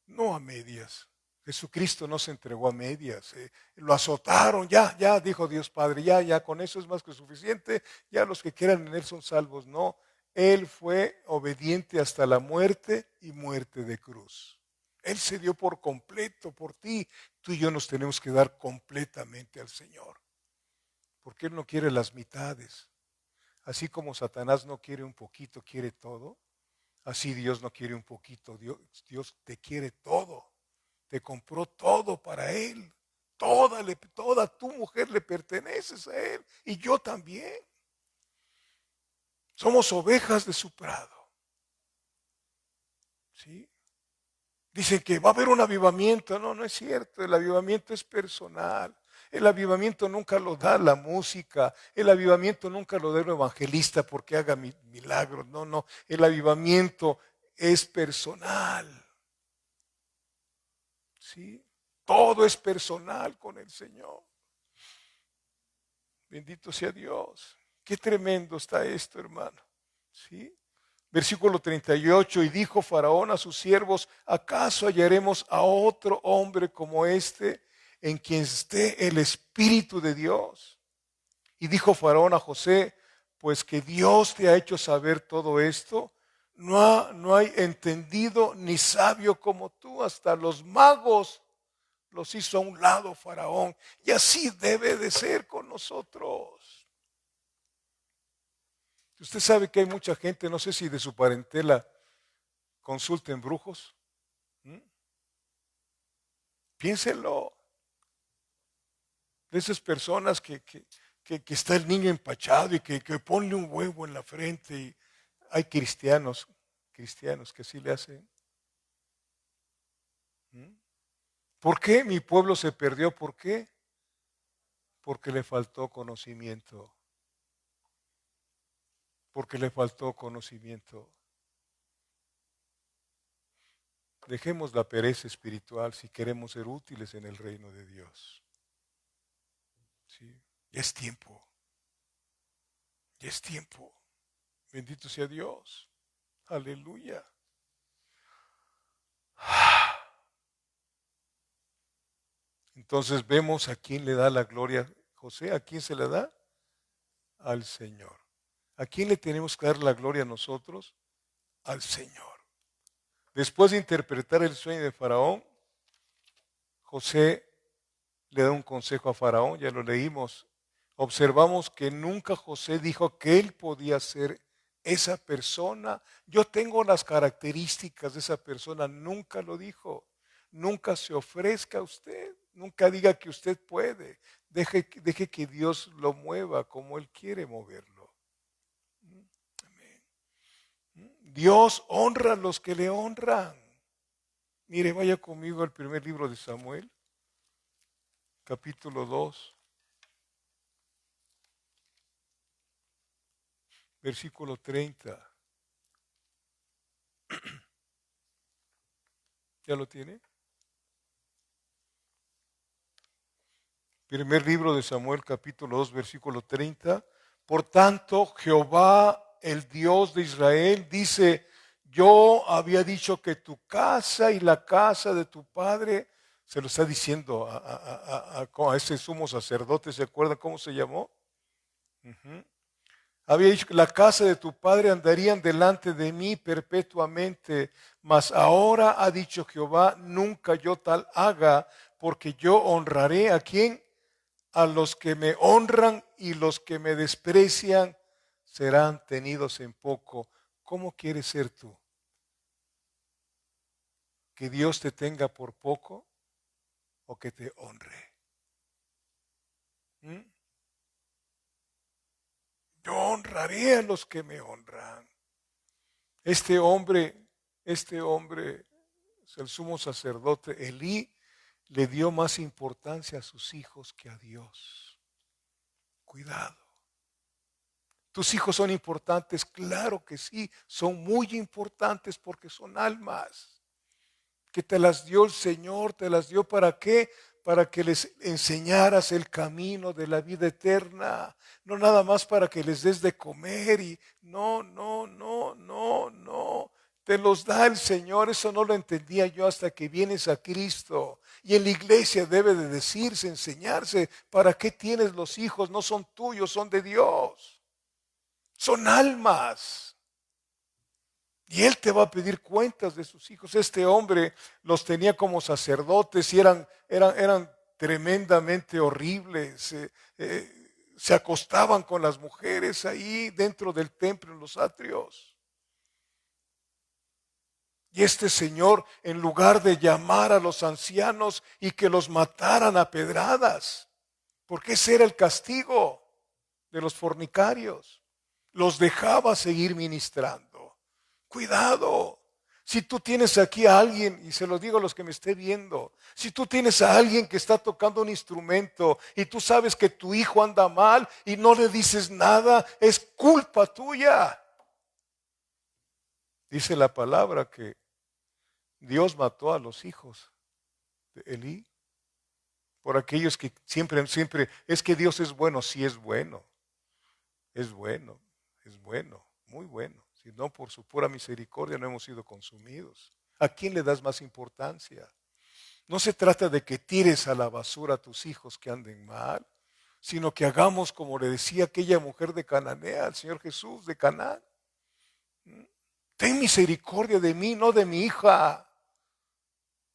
Speaker 1: No a medias. Jesucristo no se entregó a medias. Lo azotaron, ya, dijo Dios Padre, ya, con eso es más que suficiente. Ya los que quieran en Él son salvos. No, Él fue obediente hasta la muerte y muerte de cruz. Él se dio por completo por ti. Tú y yo nos tenemos que dar completamente al Señor. Porque Él no quiere las mitades. Así como Satanás no quiere un poquito, quiere todo. Así Dios no quiere un poquito, Dios te quiere todo. Te compró todo para Él. Toda tu mujer le perteneces a Él. Y yo también. Somos ovejas de su prado. ¿Sí? Dicen que va a haber un avivamiento. No, no es cierto. El avivamiento es personal. El avivamiento nunca lo da la música. El avivamiento nunca lo da el evangelista porque haga milagros. No. El avivamiento es personal. ¿Sí? Todo es personal con el Señor. Bendito sea Dios. Qué tremendo está esto, hermano. ¿Sí? Versículo 38, y dijo Faraón a sus siervos, ¿acaso hallaremos a otro hombre como este en quien esté el Espíritu de Dios? Y dijo Faraón a José, pues que Dios te ha hecho saber todo esto, no hay entendido ni sabio como tú, hasta los magos los hizo a un lado Faraón, y así debe de ser con nosotros. Usted sabe que hay mucha gente, no sé si de su parentela consulten brujos. Piénsenlo. De esas personas que está el niño empachado y que ponle un huevo en la frente. Y hay cristianos que así le hacen. ¿Por qué mi pueblo se perdió? ¿Por qué? Porque le faltó conocimiento. Porque le faltó conocimiento. Dejemos la pereza espiritual si queremos ser útiles en el reino de Dios. ¿Sí? Ya es tiempo. Ya es tiempo. Bendito sea Dios. Aleluya. Entonces vemos a quién le da la gloria José. ¿A quién se le da? Al Señor. ¿A quién le tenemos que dar la gloria a nosotros? Al Señor. Después de interpretar el sueño de Faraón, José le da un consejo a Faraón, ya lo leímos. Observamos que nunca José dijo que él podía ser esa persona. Yo tengo las características de esa persona, nunca lo dijo. Nunca se ofrezca a usted, nunca diga que usted puede. Deje que Dios lo mueva como Él quiere moverlo. Amén. Dios honra a los que le honran. Mire, vaya conmigo al primer libro de Samuel, capítulo 2, versículo 30. ¿Ya lo tiene? Primer libro de Samuel, capítulo 2, versículo 30. Por tanto, Jehová, el Dios de Israel, dice, yo había dicho que tu casa y la casa de tu padre, se lo está diciendo a ese sumo sacerdote, ¿se acuerda cómo se llamó? Había dicho que la casa de tu padre andarían delante de mí perpetuamente, mas ahora ha dicho Jehová, nunca yo tal haga, porque yo honraré a quien, a los que me honran, y los que me desprecian serán tenidos en poco. ¿Cómo quieres ser tú? ¿Que Dios te tenga por poco o que te honre? Yo honraré a los que me honran. Este hombre el sumo sacerdote Elí le dio más importancia a sus hijos que a Dios. Cuidado. ¿Tus hijos son importantes? Claro que sí, son muy importantes porque son almas que te las dio el Señor. ¿Te las dio para qué? Para que les enseñaras el camino de la vida eterna, no nada más para que les des de comer y no, te los da el Señor. Eso no lo entendía yo hasta que vienes a Cristo. Y en la iglesia debe de decirse, enseñarse, ¿para qué tienes los hijos? No son tuyos, son de Dios. Son almas. Y Él te va a pedir cuentas de sus hijos. Este hombre los tenía como sacerdotes y eran tremendamente horribles. Se acostaban con las mujeres ahí dentro del templo, en los atrios. Y este señor, en lugar de llamar a los ancianos y que los mataran a pedradas, porque ese era el castigo de los fornicarios, los dejaba seguir ministrando. Cuidado. Si tú tienes aquí a alguien, y se lo digo a los que me esté viendo, si tú tienes a alguien que está tocando un instrumento y tú sabes que tu hijo anda mal y no le dices nada, es culpa tuya. Dice la palabra que Dios mató a los hijos de Elí por aquellos que siempre, es que Dios es bueno, sí es bueno, muy bueno. Si no, por su pura misericordia no hemos sido consumidos. ¿A quién le das más importancia? No se trata de que tires a la basura a tus hijos que anden mal, sino que hagamos como le decía aquella mujer de Cananea, al Señor Jesús de Canaán. Ten misericordia de mí, no de mi hija.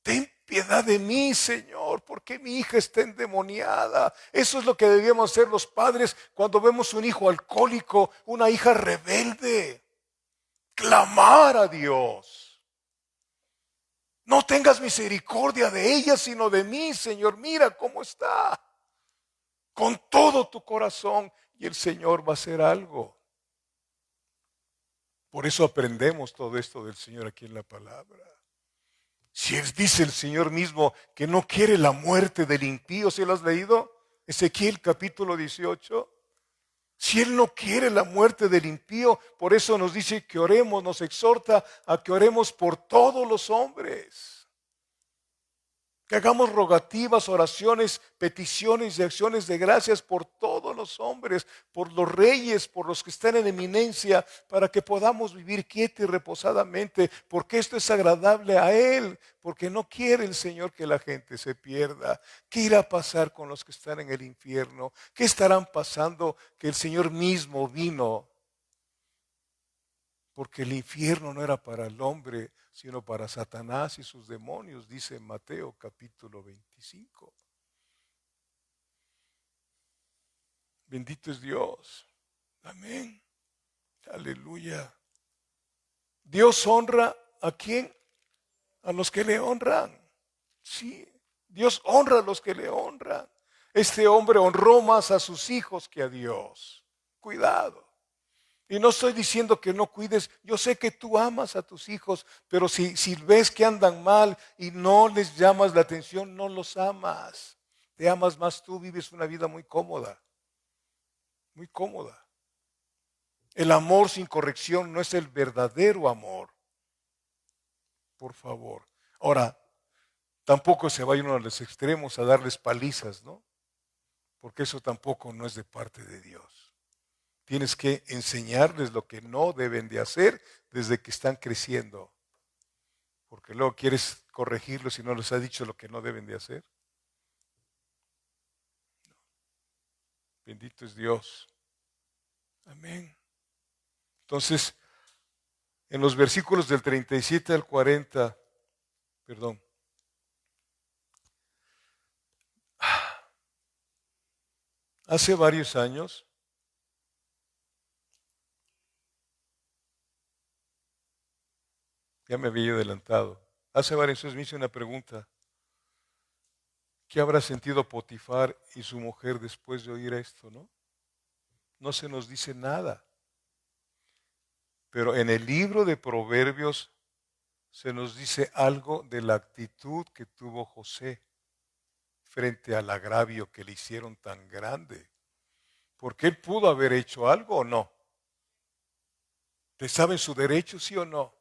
Speaker 1: Ten piedad de mí, Señor, porque mi hija está endemoniada. Eso es lo que debíamos hacer los padres cuando vemos un hijo alcohólico, una hija rebelde. Clamar a Dios. No tengas misericordia de ella, sino de mí, Señor. Mira cómo está. Con todo tu corazón, y el Señor va a hacer algo. Por eso aprendemos todo esto del Señor aquí en la palabra. Si dice el Señor mismo que no quiere la muerte del impío, ¿sí lo has leído? Ezequiel capítulo 18. Si Él no quiere la muerte del impío, por eso nos dice que oremos, nos exhorta a que oremos por todos los hombres. Que hagamos rogativas, oraciones, peticiones y acciones de gracias por todos los hombres, por los reyes, por los que están en eminencia, para que podamos vivir quieta y reposadamente, porque esto es agradable a Él, porque no quiere el Señor que la gente se pierda. ¿Qué irá a pasar con los que están en el infierno? ¿Qué estarán pasando? Que el Señor mismo vino, porque el infierno no era para el hombre, sino para Satanás y sus demonios, dice Mateo capítulo 25. Bendito es Dios. Amén. Aleluya. Dios honra ¿a quién? A los que le honran. Sí, Dios honra a los que le honran. Este hombre honró más a sus hijos que a Dios. Cuidado. Y no estoy diciendo que no cuides, yo sé que tú amas a tus hijos, pero si ves que andan mal y no les llamas la atención, no los amas. Te amas más tú, vives una vida muy cómoda, muy cómoda. El amor sin corrección no es el verdadero amor. Por favor. Ahora, tampoco se vayan a los extremos a darles palizas, ¿no? Porque eso tampoco no es de parte de Dios. Tienes que enseñarles lo que no deben de hacer desde que están creciendo. Porque luego quieres corregirlos y no les has dicho lo que no deben de hacer. Bendito es Dios. Amén. Entonces, en los versículos del 37 al 40, perdón. Hace varios años, ya me había adelantado, hace varios años me hice una pregunta. ¿Qué habrá sentido Potifar y su mujer después de oír esto, no? No se nos dice nada. Pero en el libro de Proverbios se nos dice algo de la actitud que tuvo José frente al agravio que le hicieron tan grande. Porque él pudo haber hecho algo o no. ¿Te saben su derecho, sí o no?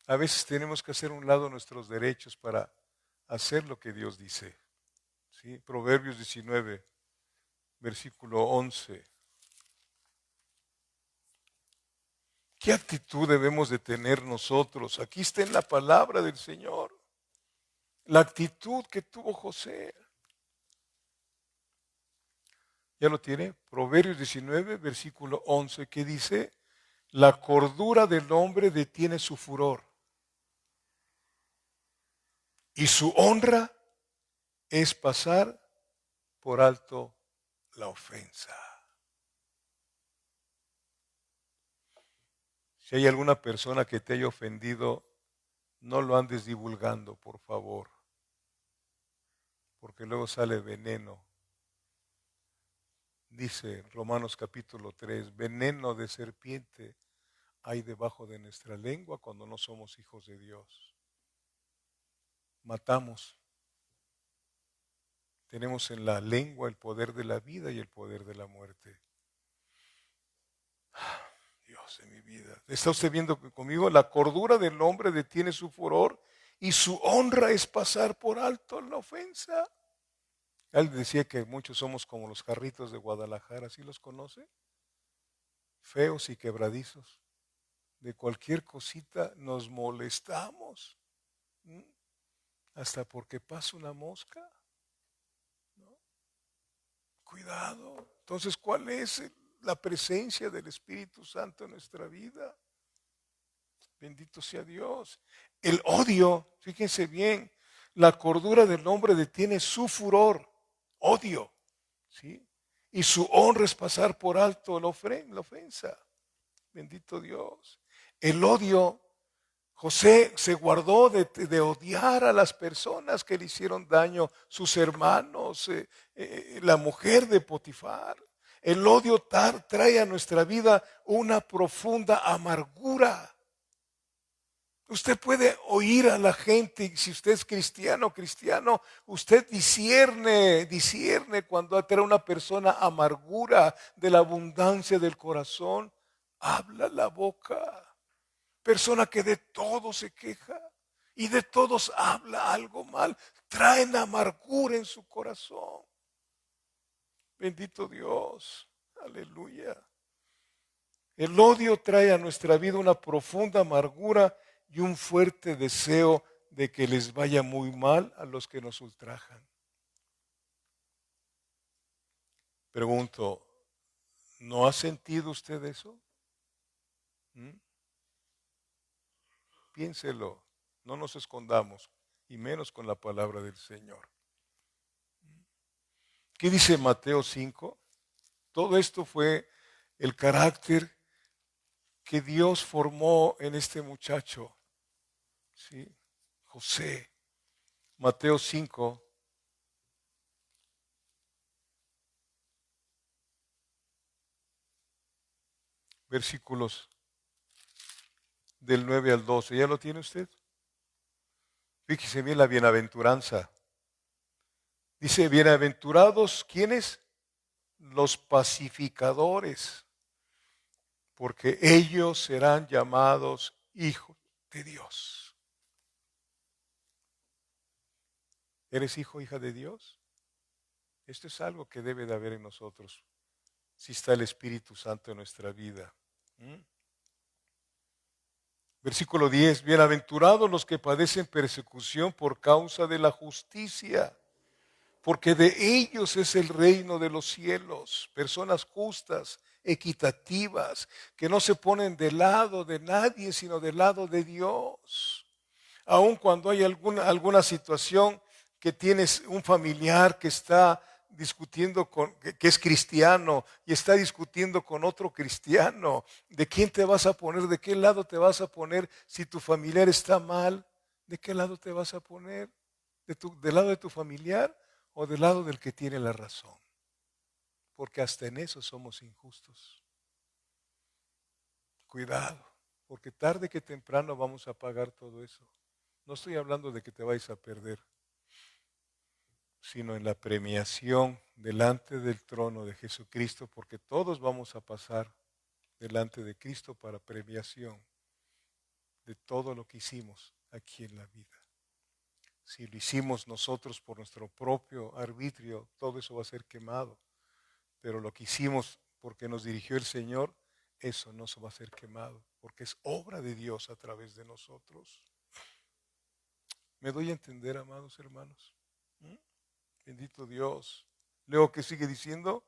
Speaker 1: A veces tenemos que hacer a un lado nuestros derechos para hacer lo que Dios dice. ¿Sí? Proverbios 19, versículo 11. ¿Qué actitud debemos de tener nosotros? Aquí está en la palabra del Señor. La actitud que tuvo José. ¿Ya lo tiene? Proverbios 19, versículo 11, que dice, la cordura del hombre detiene su furor y su honra es pasar por alto la ofensa. Si hay alguna persona que te haya ofendido, no lo andes divulgando, por favor, porque luego sale veneno. Dice Romanos capítulo 3, veneno de serpiente hay debajo de nuestra lengua cuando no somos hijos de Dios. Matamos. Tenemos en la lengua el poder de la vida y el poder de la muerte. Dios de mi vida. ¿Está usted viendo conmigo? La cordura del hombre detiene su furor y su honra es pasar por alto la ofensa. Él decía que muchos somos como los jarritos de Guadalajara, ¿sí los conoce? Feos y quebradizos. De cualquier cosita nos molestamos. ¿Mm? Hasta porque pasa una mosca. ¿No? Cuidado. Entonces, ¿cuál es la presencia del Espíritu Santo en nuestra vida? Bendito sea Dios. El odio, fíjense bien, la cordura del hombre detiene su furor, odio, ¿sí? Y su honra es pasar por alto la ofensa. Bendito Dios. El odio, José se guardó de odiar a las personas que le hicieron daño, sus hermanos, la mujer de Potifar. El odio trae a nuestra vida una profunda amargura. Usted puede oír a la gente, y si usted es cristiano, usted discierne cuando trae una persona amargura de la abundancia del corazón. Habla la boca. Persona que de todo se queja y de todos habla algo mal, traen amargura en su corazón. Bendito Dios, aleluya. El odio trae a nuestra vida una profunda amargura y un fuerte deseo de que les vaya muy mal a los que nos ultrajan. Pregunto, ¿no ha sentido usted eso? ¿Mm? Piénselo, no nos escondamos, y menos con la palabra del Señor. ¿Qué dice Mateo 5? Todo esto fue el carácter que Dios formó en este muchacho, ¿sí? José. Mateo 5, versículos del 9 al 12. ¿Ya lo tiene usted? Fíjese bien la bienaventuranza. Dice, bienaventurados, ¿quiénes? Los pacificadores, porque ellos serán llamados hijos de Dios. ¿Eres hijo, hija de Dios? Esto es algo que debe de haber en nosotros, si está el Espíritu Santo en nuestra vida. Versículo 10, bienaventurados los que padecen persecución por causa de la justicia, porque de ellos es el reino de los cielos. Personas justas, equitativas, que no se ponen del lado de nadie, sino del lado de Dios. Aun cuando hay alguna situación que tienes un familiar que está discutiendo que es cristiano y está discutiendo con otro cristiano, ¿de quién te vas a poner? ¿De qué lado te vas a poner si tu familiar está mal? ¿De qué lado te vas a poner? ¿Del lado de tu familiar o del lado del que tiene la razón? Porque hasta en eso somos injustos. Cuidado, porque tarde que temprano vamos a pagar todo eso. No estoy hablando de que te vayas a perder, sino en la premiación delante del trono de Jesucristo, porque todos vamos a pasar delante de Cristo para premiación de todo lo que hicimos aquí en la vida. Si lo hicimos nosotros por nuestro propio arbitrio, todo eso va a ser quemado. Pero lo que hicimos porque nos dirigió el Señor, eso no se va a ser quemado, porque es obra de Dios a través de nosotros. ¿Me doy a entender, amados hermanos? ¿Mm? Bendito Dios. Luego, ¿qué sigue diciendo?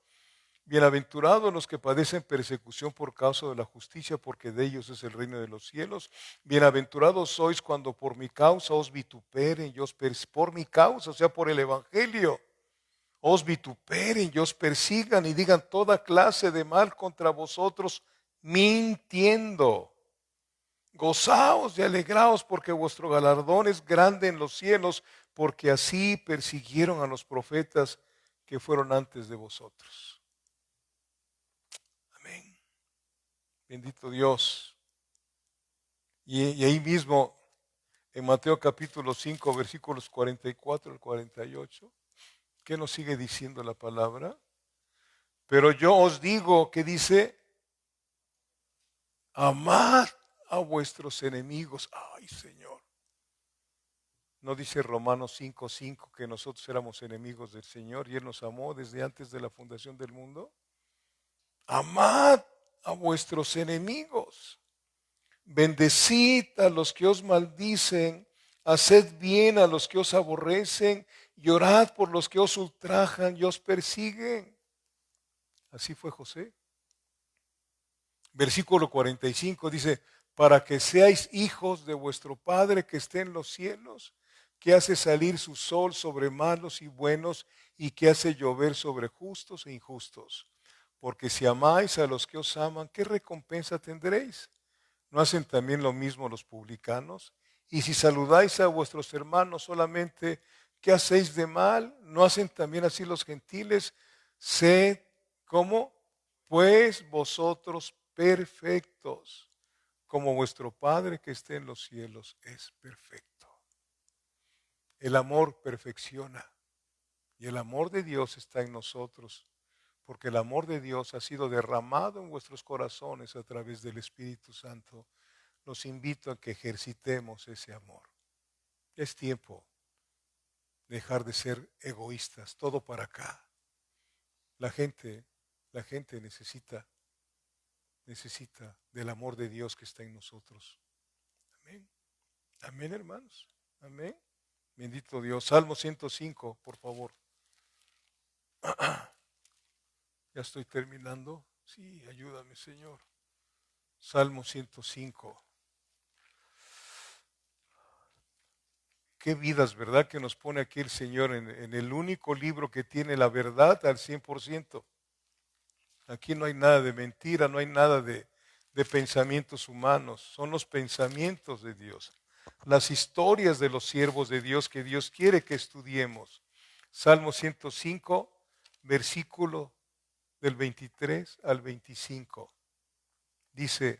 Speaker 1: Bienaventurados los que padecen persecución por causa de la justicia, porque de ellos es el reino de los cielos. Bienaventurados sois cuando por mi causa os vituperen, por mi causa, o sea, por el evangelio, os vituperen y os persigan y digan toda clase de mal contra vosotros, mintiendo. Gozaos y alegraos, porque vuestro galardón es grande en los cielos, porque así persiguieron a los profetas que fueron antes de vosotros. Amén. Bendito Dios. Y ahí mismo, en Mateo capítulo 5, versículos 44 al 48, ¿qué nos sigue diciendo la palabra? Pero yo os digo, que dice, amad a vuestros enemigos. Ay, Señor. ¿No dice Romanos 5:5 que nosotros éramos enemigos del Señor y Él nos amó desde antes de la fundación del mundo? Amad a vuestros enemigos. Bendecid a los que os maldicen. Haced bien a los que os aborrecen. Y orad por los que os ultrajan y os persiguen. Así fue José. Versículo 45 dice, para que seáis hijos de vuestro Padre que esté en los cielos, que hace salir su sol sobre malos y buenos y que hace llover sobre justos e injustos. Porque si amáis a los que os aman, ¿qué recompensa tendréis? ¿No hacen también lo mismo los publicanos? Y si saludáis a vuestros hermanos solamente, ¿qué hacéis de mal? ¿No hacen también así los gentiles? Sed como pues vosotros perfectos, como vuestro Padre que esté en los cielos es perfecto. El amor perfecciona y el amor de Dios está en nosotros, porque el amor de Dios ha sido derramado en vuestros corazones a través del Espíritu Santo. Los invito a que ejercitemos ese amor. Es tiempo de dejar de ser egoístas, todo para acá. La gente necesita del amor de Dios que está en nosotros. Amén. Amén, hermanos. Amén. Bendito Dios. Salmo 105, por favor. Ya estoy terminando. Sí, ayúdame, Señor. Salmo 105. Qué vidas, ¿verdad? Que nos pone aquí el Señor en el único libro que tiene la verdad al 100%. Aquí no hay nada de mentira, no hay nada de pensamientos humanos. Son los pensamientos de Dios. Las historias de los siervos de Dios que Dios quiere que estudiemos. Salmo 105, versículo del 23 al 25. Dice,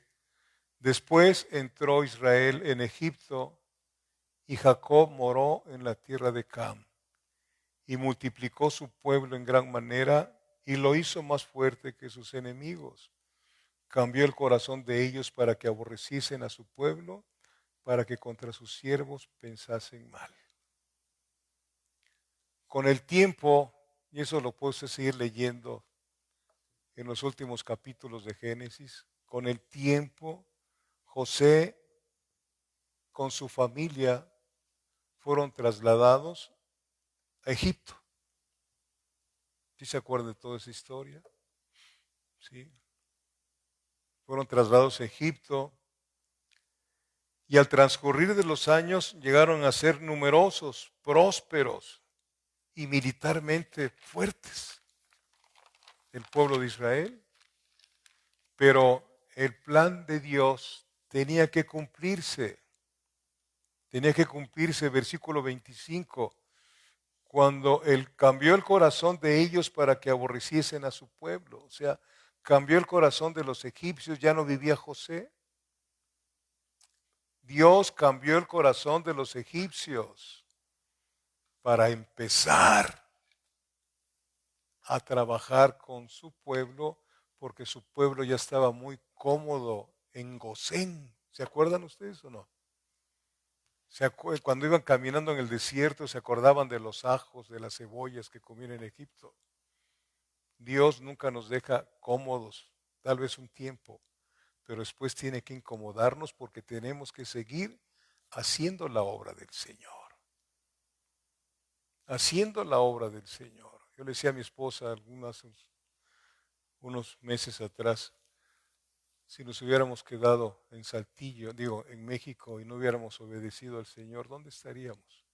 Speaker 1: después entró Israel en Egipto y Jacob moró en la tierra de Cam y multiplicó su pueblo en gran manera y lo hizo más fuerte que sus enemigos. Cambió el corazón de ellos para que aborreciesen a su pueblo, para que contra sus siervos pensasen mal. Con el tiempo, y eso lo puedes seguir leyendo en los últimos capítulos de Génesis, con el tiempo José con su familia fueron trasladados a Egipto. ¿Sí se acuerdan de toda esa historia? Sí. Fueron trasladados a Egipto y al transcurrir de los años llegaron a ser numerosos, prósperos y militarmente fuertes el pueblo de Israel. Pero el plan de Dios tenía que cumplirse. Tenía que cumplirse, versículo 25, cuando Él cambió el corazón de ellos para que aborreciesen a su pueblo. O sea, cambió el corazón de los egipcios, ya no vivía José. Dios cambió el corazón de los egipcios para empezar a trabajar con su pueblo, porque su pueblo ya estaba muy cómodo en Gosén. ¿Se acuerdan ustedes o no? Cuando iban caminando en el desierto se acordaban de los ajos, de las cebollas que comían en Egipto. Dios nunca nos deja cómodos, tal vez un tiempo, pero después tiene que incomodarnos porque tenemos que seguir haciendo la obra del Señor. Haciendo la obra del Señor. Yo le decía a mi esposa unos meses atrás, si nos hubiéramos quedado en Saltillo, en México, y no hubiéramos obedecido al Señor, ¿dónde estaríamos?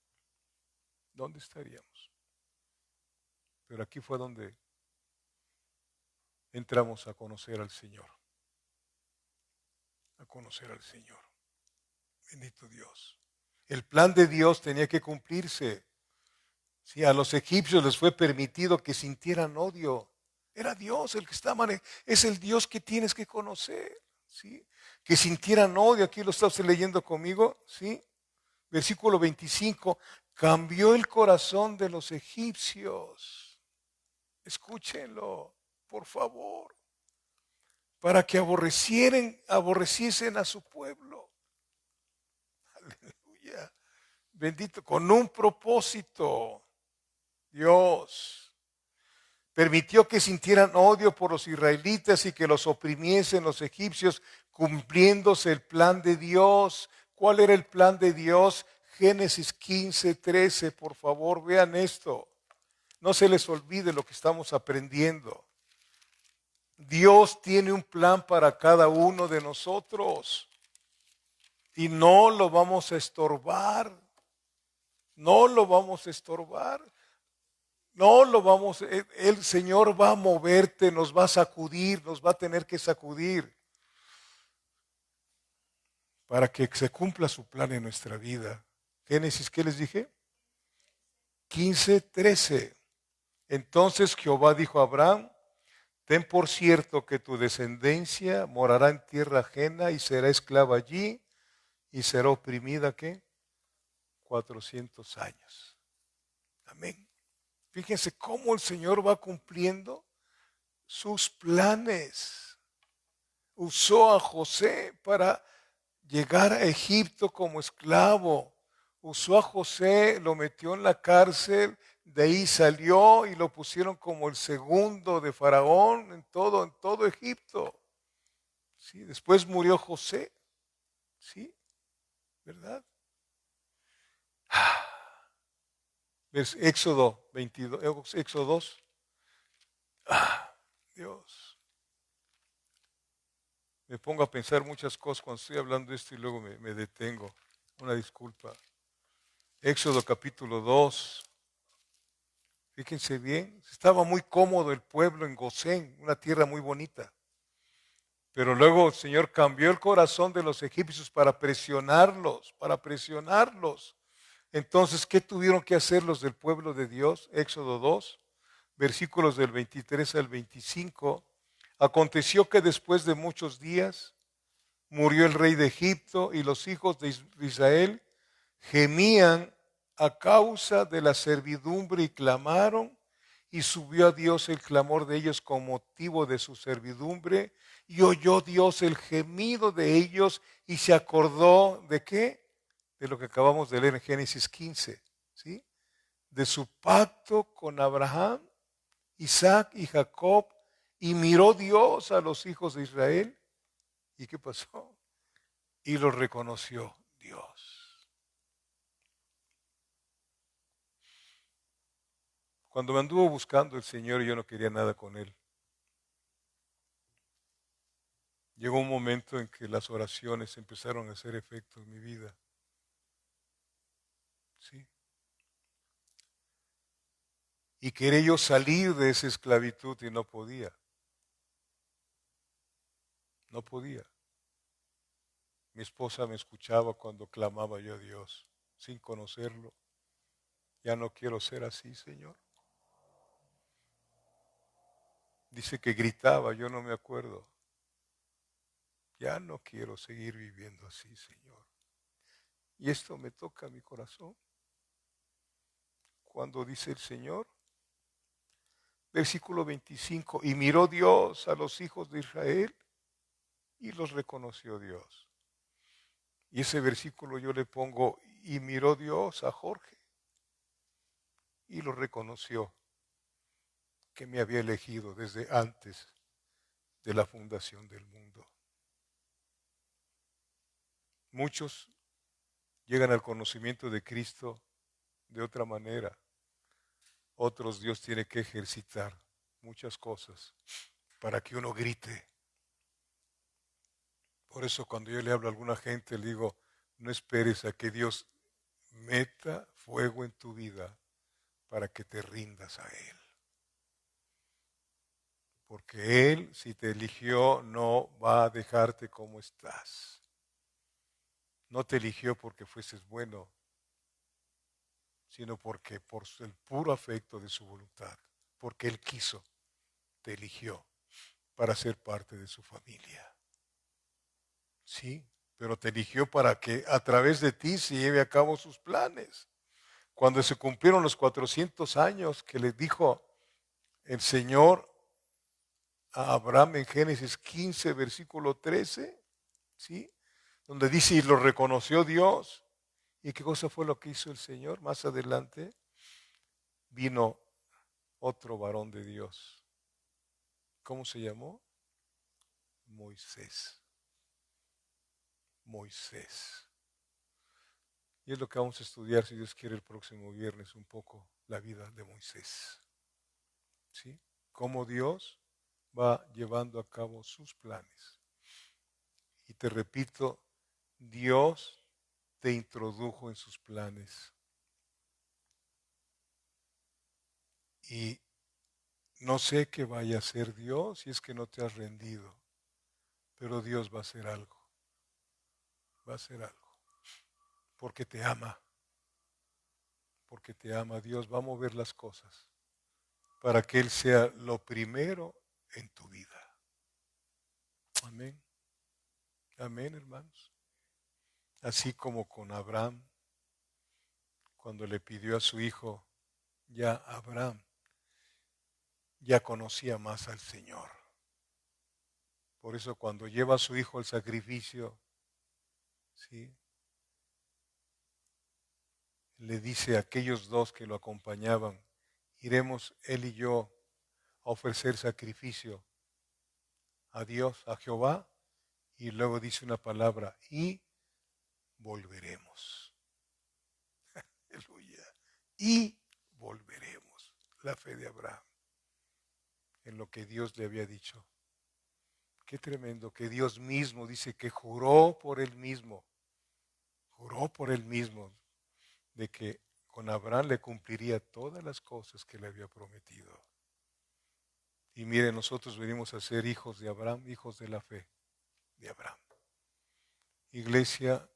Speaker 1: ¿Dónde estaríamos? Pero aquí fue donde entramos a conocer al Señor. A conocer al Señor. Bendito Dios. El plan de Dios tenía que cumplirse. Sí, a los egipcios les fue permitido que sintieran odio. Era Dios el que está manejando. Es el Dios que tienes que conocer. ¿Sí? Que sintieran odio. Aquí lo está usted leyendo conmigo. ¿Sí? Versículo 25. Cambió el corazón de los egipcios. Escúchenlo, por favor. Para que aborreciesen a su pueblo. Aleluya. Bendito, con un propósito. Dios permitió que sintieran odio por los israelitas y que los oprimiesen los egipcios, cumpliéndose el plan de Dios. ¿Cuál era el plan de Dios? Génesis 15:13, por favor, vean esto. No se les olvide lo que estamos aprendiendo. Dios tiene un plan para cada uno de nosotros y no lo vamos a estorbar. No lo vamos a estorbar. No lo vamos, el Señor va a moverte, nos va a sacudir, nos va a tener que sacudir para que se cumpla su plan en nuestra vida. Génesis, ¿qué les dije? 15:13. Entonces Jehová dijo a Abraham, ten por cierto que tu descendencia morará en tierra ajena y será esclava allí y será oprimida, ¿qué? 400 años. Amén. Fíjense cómo el Señor va cumpliendo sus planes. Usó a José para llegar a Egipto como esclavo. Usó a José, lo metió en la cárcel, de ahí salió y lo pusieron como el segundo de Faraón en todo Egipto. ¿Sí? Después murió José. ¿Sí? ¿Verdad? Éxodo 22, Éxodo 2. Dios. Me pongo a pensar muchas cosas cuando estoy hablando de esto y luego me detengo. Una disculpa. Éxodo capítulo 2. Fíjense bien, estaba muy cómodo el pueblo en Gosén, una tierra muy bonita. Pero luego el Señor cambió el corazón de los egipcios para presionarlos, para presionarlos. Entonces, ¿qué tuvieron que hacer los del pueblo de Dios? Éxodo 2, versículos del 23 al 25. Aconteció que después de muchos días murió el rey de Egipto y los hijos de Israel gemían a causa de la servidumbre y clamaron, y subió a Dios el clamor de ellos con motivo de su servidumbre, y oyó Dios el gemido de ellos y se acordó de qué? De lo que acabamos de leer en Génesis 15, ¿sí? De su pacto con Abraham, Isaac y Jacob, y miró Dios a los hijos de Israel. ¿Y qué pasó? Y los reconoció Dios. Cuando me anduvo buscando el Señor, yo no quería nada con Él. Llegó un momento en que las oraciones empezaron a hacer efecto en mi vida. ¿Sí? Y quería yo salir de esa esclavitud y no podía. No podía. Mi esposa me escuchaba cuando clamaba yo a Dios, sin conocerlo. Ya no quiero ser así, Señor. Dice que gritaba, yo no me acuerdo. Ya no quiero seguir viviendo así, Señor. Y esto me toca mi corazón. Cuando dice el Señor, versículo 25, y miró Dios a los hijos de Israel y los reconoció Dios. Y ese versículo yo le pongo, y miró Dios a Jorge y lo reconoció, que me había elegido desde antes de la fundación del mundo. Muchos llegan al conocimiento de Cristo de otra manera. Otros Dios tiene que ejercitar muchas cosas para que uno grite. Por eso cuando yo le hablo a alguna gente le digo, no esperes a que Dios meta fuego en tu vida para que te rindas a Él. Porque Él, si te eligió, no va a dejarte como estás. No te eligió porque fueses bueno, sino porque por el puro afecto de su voluntad, porque Él quiso, te eligió para ser parte de su familia. Sí, pero te eligió para que a través de ti se lleve a cabo sus planes. Cuando se cumplieron los 400 años que le dijo el Señor a Abraham en Génesis 15, versículo 13, ¿sí? Donde dice, y lo reconoció Dios. ¿Y qué cosa fue lo que hizo el Señor? Más adelante vino otro varón de Dios. ¿Cómo se llamó? Moisés. Moisés. Y es lo que vamos a estudiar, si Dios quiere, el próximo viernes, un poco la vida de Moisés. ¿Sí? Cómo Dios va llevando a cabo sus planes. Y te repito, Dios te introdujo en sus planes. Y no sé qué vaya a hacer Dios si es que no te has rendido, pero Dios va a hacer algo. Va a hacer algo. Porque te ama. Porque te ama. Dios va a mover las cosas para que Él sea lo primero en tu vida. Amén. Amén, hermanos. Así como con Abraham, cuando le pidió a su hijo, ya Abraham ya conocía más al Señor. Por eso cuando lleva a su hijo al sacrificio, ¿sí? Le dice a aquellos dos que lo acompañaban, iremos él y yo a ofrecer sacrificio a Dios, a Jehová, y luego dice una palabra, y volveremos. Aleluya. Y volveremos. La fe de Abraham en lo que Dios le había dicho. Qué tremendo que Dios mismo dice que juró por él mismo de que con Abraham le cumpliría todas las cosas que le había prometido. Y mire, nosotros venimos a ser hijos de Abraham, hijos de la fe de Abraham. Iglesia,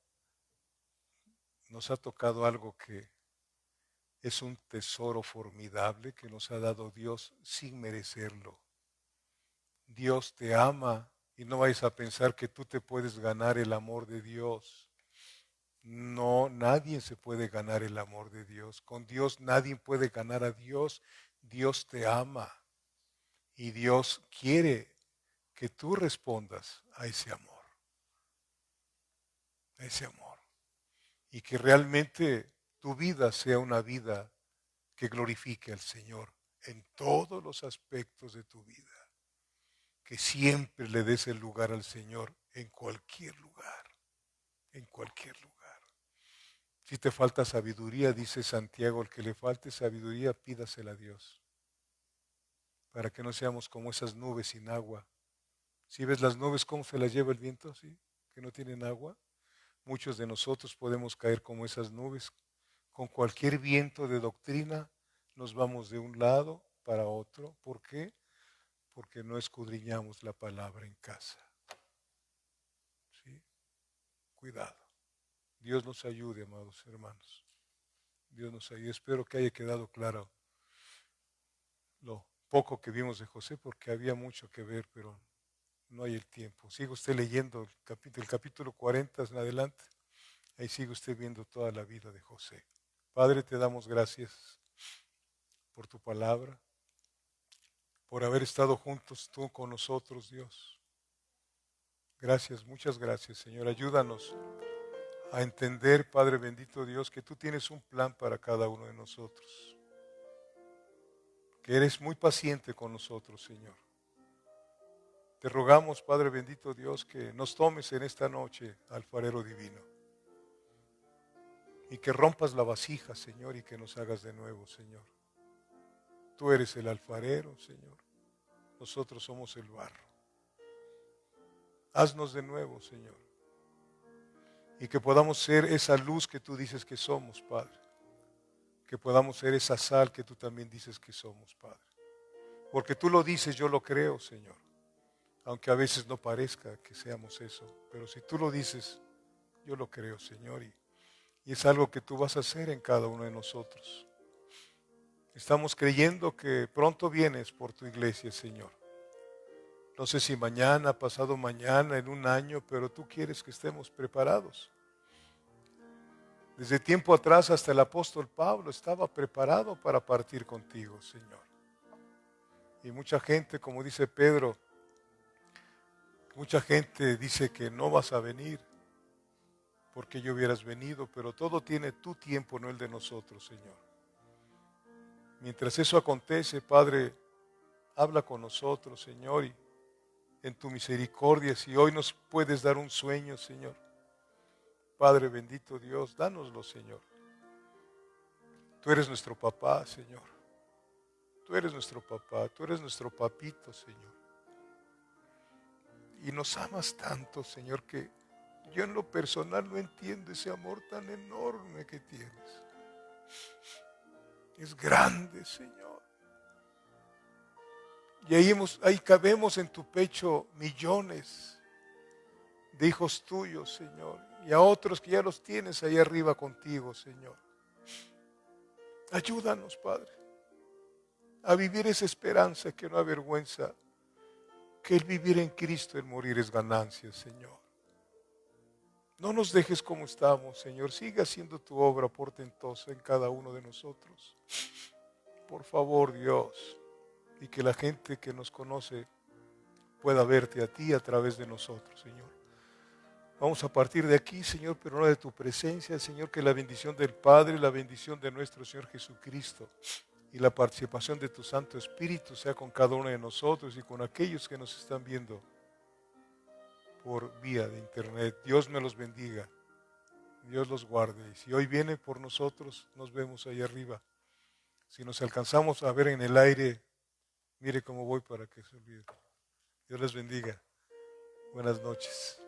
Speaker 1: nos ha tocado algo que es un tesoro formidable que nos ha dado Dios sin merecerlo. Dios te ama y no vayas a pensar que tú te puedes ganar el amor de Dios. No, nadie se puede ganar el amor de Dios. Con Dios nadie puede ganar a Dios. Dios te ama y Dios quiere que tú respondas a ese amor. A ese amor. Y que realmente tu vida sea una vida que glorifique al Señor en todos los aspectos de tu vida. Que siempre le des el lugar al Señor en cualquier lugar. En cualquier lugar. Si te falta sabiduría, dice Santiago, el que le falte sabiduría, pídasela a Dios. Para que no seamos como esas nubes sin agua. Si ves las nubes, ¿cómo se las lleva el viento? ¿Sí? Que no tienen agua. Muchos de nosotros podemos caer como esas nubes. Con cualquier viento de doctrina nos vamos de un lado para otro. ¿Por qué? Porque no escudriñamos la palabra en casa. ¿Sí? Cuidado. Dios nos ayude, amados hermanos. Dios nos ayude. Espero que haya quedado claro lo poco que vimos de José, porque había mucho que ver, pero no hay el tiempo. Sigue usted leyendo el capítulo 40 en adelante. Ahí sigue usted viendo toda la vida de José. Padre, te damos gracias por tu palabra, por haber estado juntos tú con nosotros, Dios. Gracias, muchas gracias, Señor. Ayúdanos a entender, Padre bendito Dios, que tú tienes un plan para cada uno de nosotros, que eres muy paciente con nosotros, Señor. Te rogamos, Padre bendito Dios, que nos tomes en esta noche, alfarero divino, y que rompas la vasija, Señor, y que nos hagas de nuevo, Señor. Tú eres el alfarero, Señor. Nosotros somos el barro. Haznos de nuevo, Señor. Y que podamos ser esa luz que tú dices que somos, Padre. Que podamos ser esa sal que tú también dices que somos, Padre. Porque tú lo dices, yo lo creo, Señor. Aunque a veces no parezca que seamos eso. Pero si tú lo dices, yo lo creo, Señor. Y es algo que tú vas a hacer en cada uno de nosotros. Estamos creyendo que pronto vienes por tu iglesia, Señor. No sé si mañana, pasado mañana, en un año, pero tú quieres que estemos preparados. Desde tiempo atrás hasta el apóstol Pablo estaba preparado para partir contigo, Señor. Y mucha gente, como dice Pedro, mucha gente dice que no vas a venir porque yo hubieras venido, pero todo tiene tu tiempo, no el de nosotros, Señor. Mientras eso acontece, Padre, habla con nosotros, Señor, y en tu misericordia, si hoy nos puedes dar un sueño, Señor. Padre bendito Dios, dánoslo, Señor. Tú eres nuestro papá, Señor. Tú eres nuestro papá, tú eres nuestro papito, Señor. Y nos amas tanto, Señor, que yo en lo personal no entiendo ese amor tan enorme que tienes. Es grande, Señor. Y ahí cabemos en tu pecho millones de hijos tuyos, Señor. Y a otros que ya los tienes ahí arriba contigo, Señor. Ayúdanos, Padre, a vivir esa esperanza que no avergüenza, que el vivir en Cristo, el morir es ganancia, Señor. No nos dejes como estamos, Señor. Sigue haciendo tu obra portentosa en cada uno de nosotros. Por favor, Dios, y que la gente que nos conoce pueda verte a ti a través de nosotros, Señor. Vamos a partir de aquí, Señor, pero no de tu presencia, Señor, que la bendición del Padre, la bendición de nuestro Señor Jesucristo y la participación de tu Santo Espíritu sea con cada uno de nosotros y con aquellos que nos están viendo por vía de internet. Dios me los bendiga, Dios los guarde. Y si hoy viene por nosotros, nos vemos ahí arriba. Si nos alcanzamos a ver en el aire, mire cómo voy para que se olvide. Dios les bendiga. Buenas noches.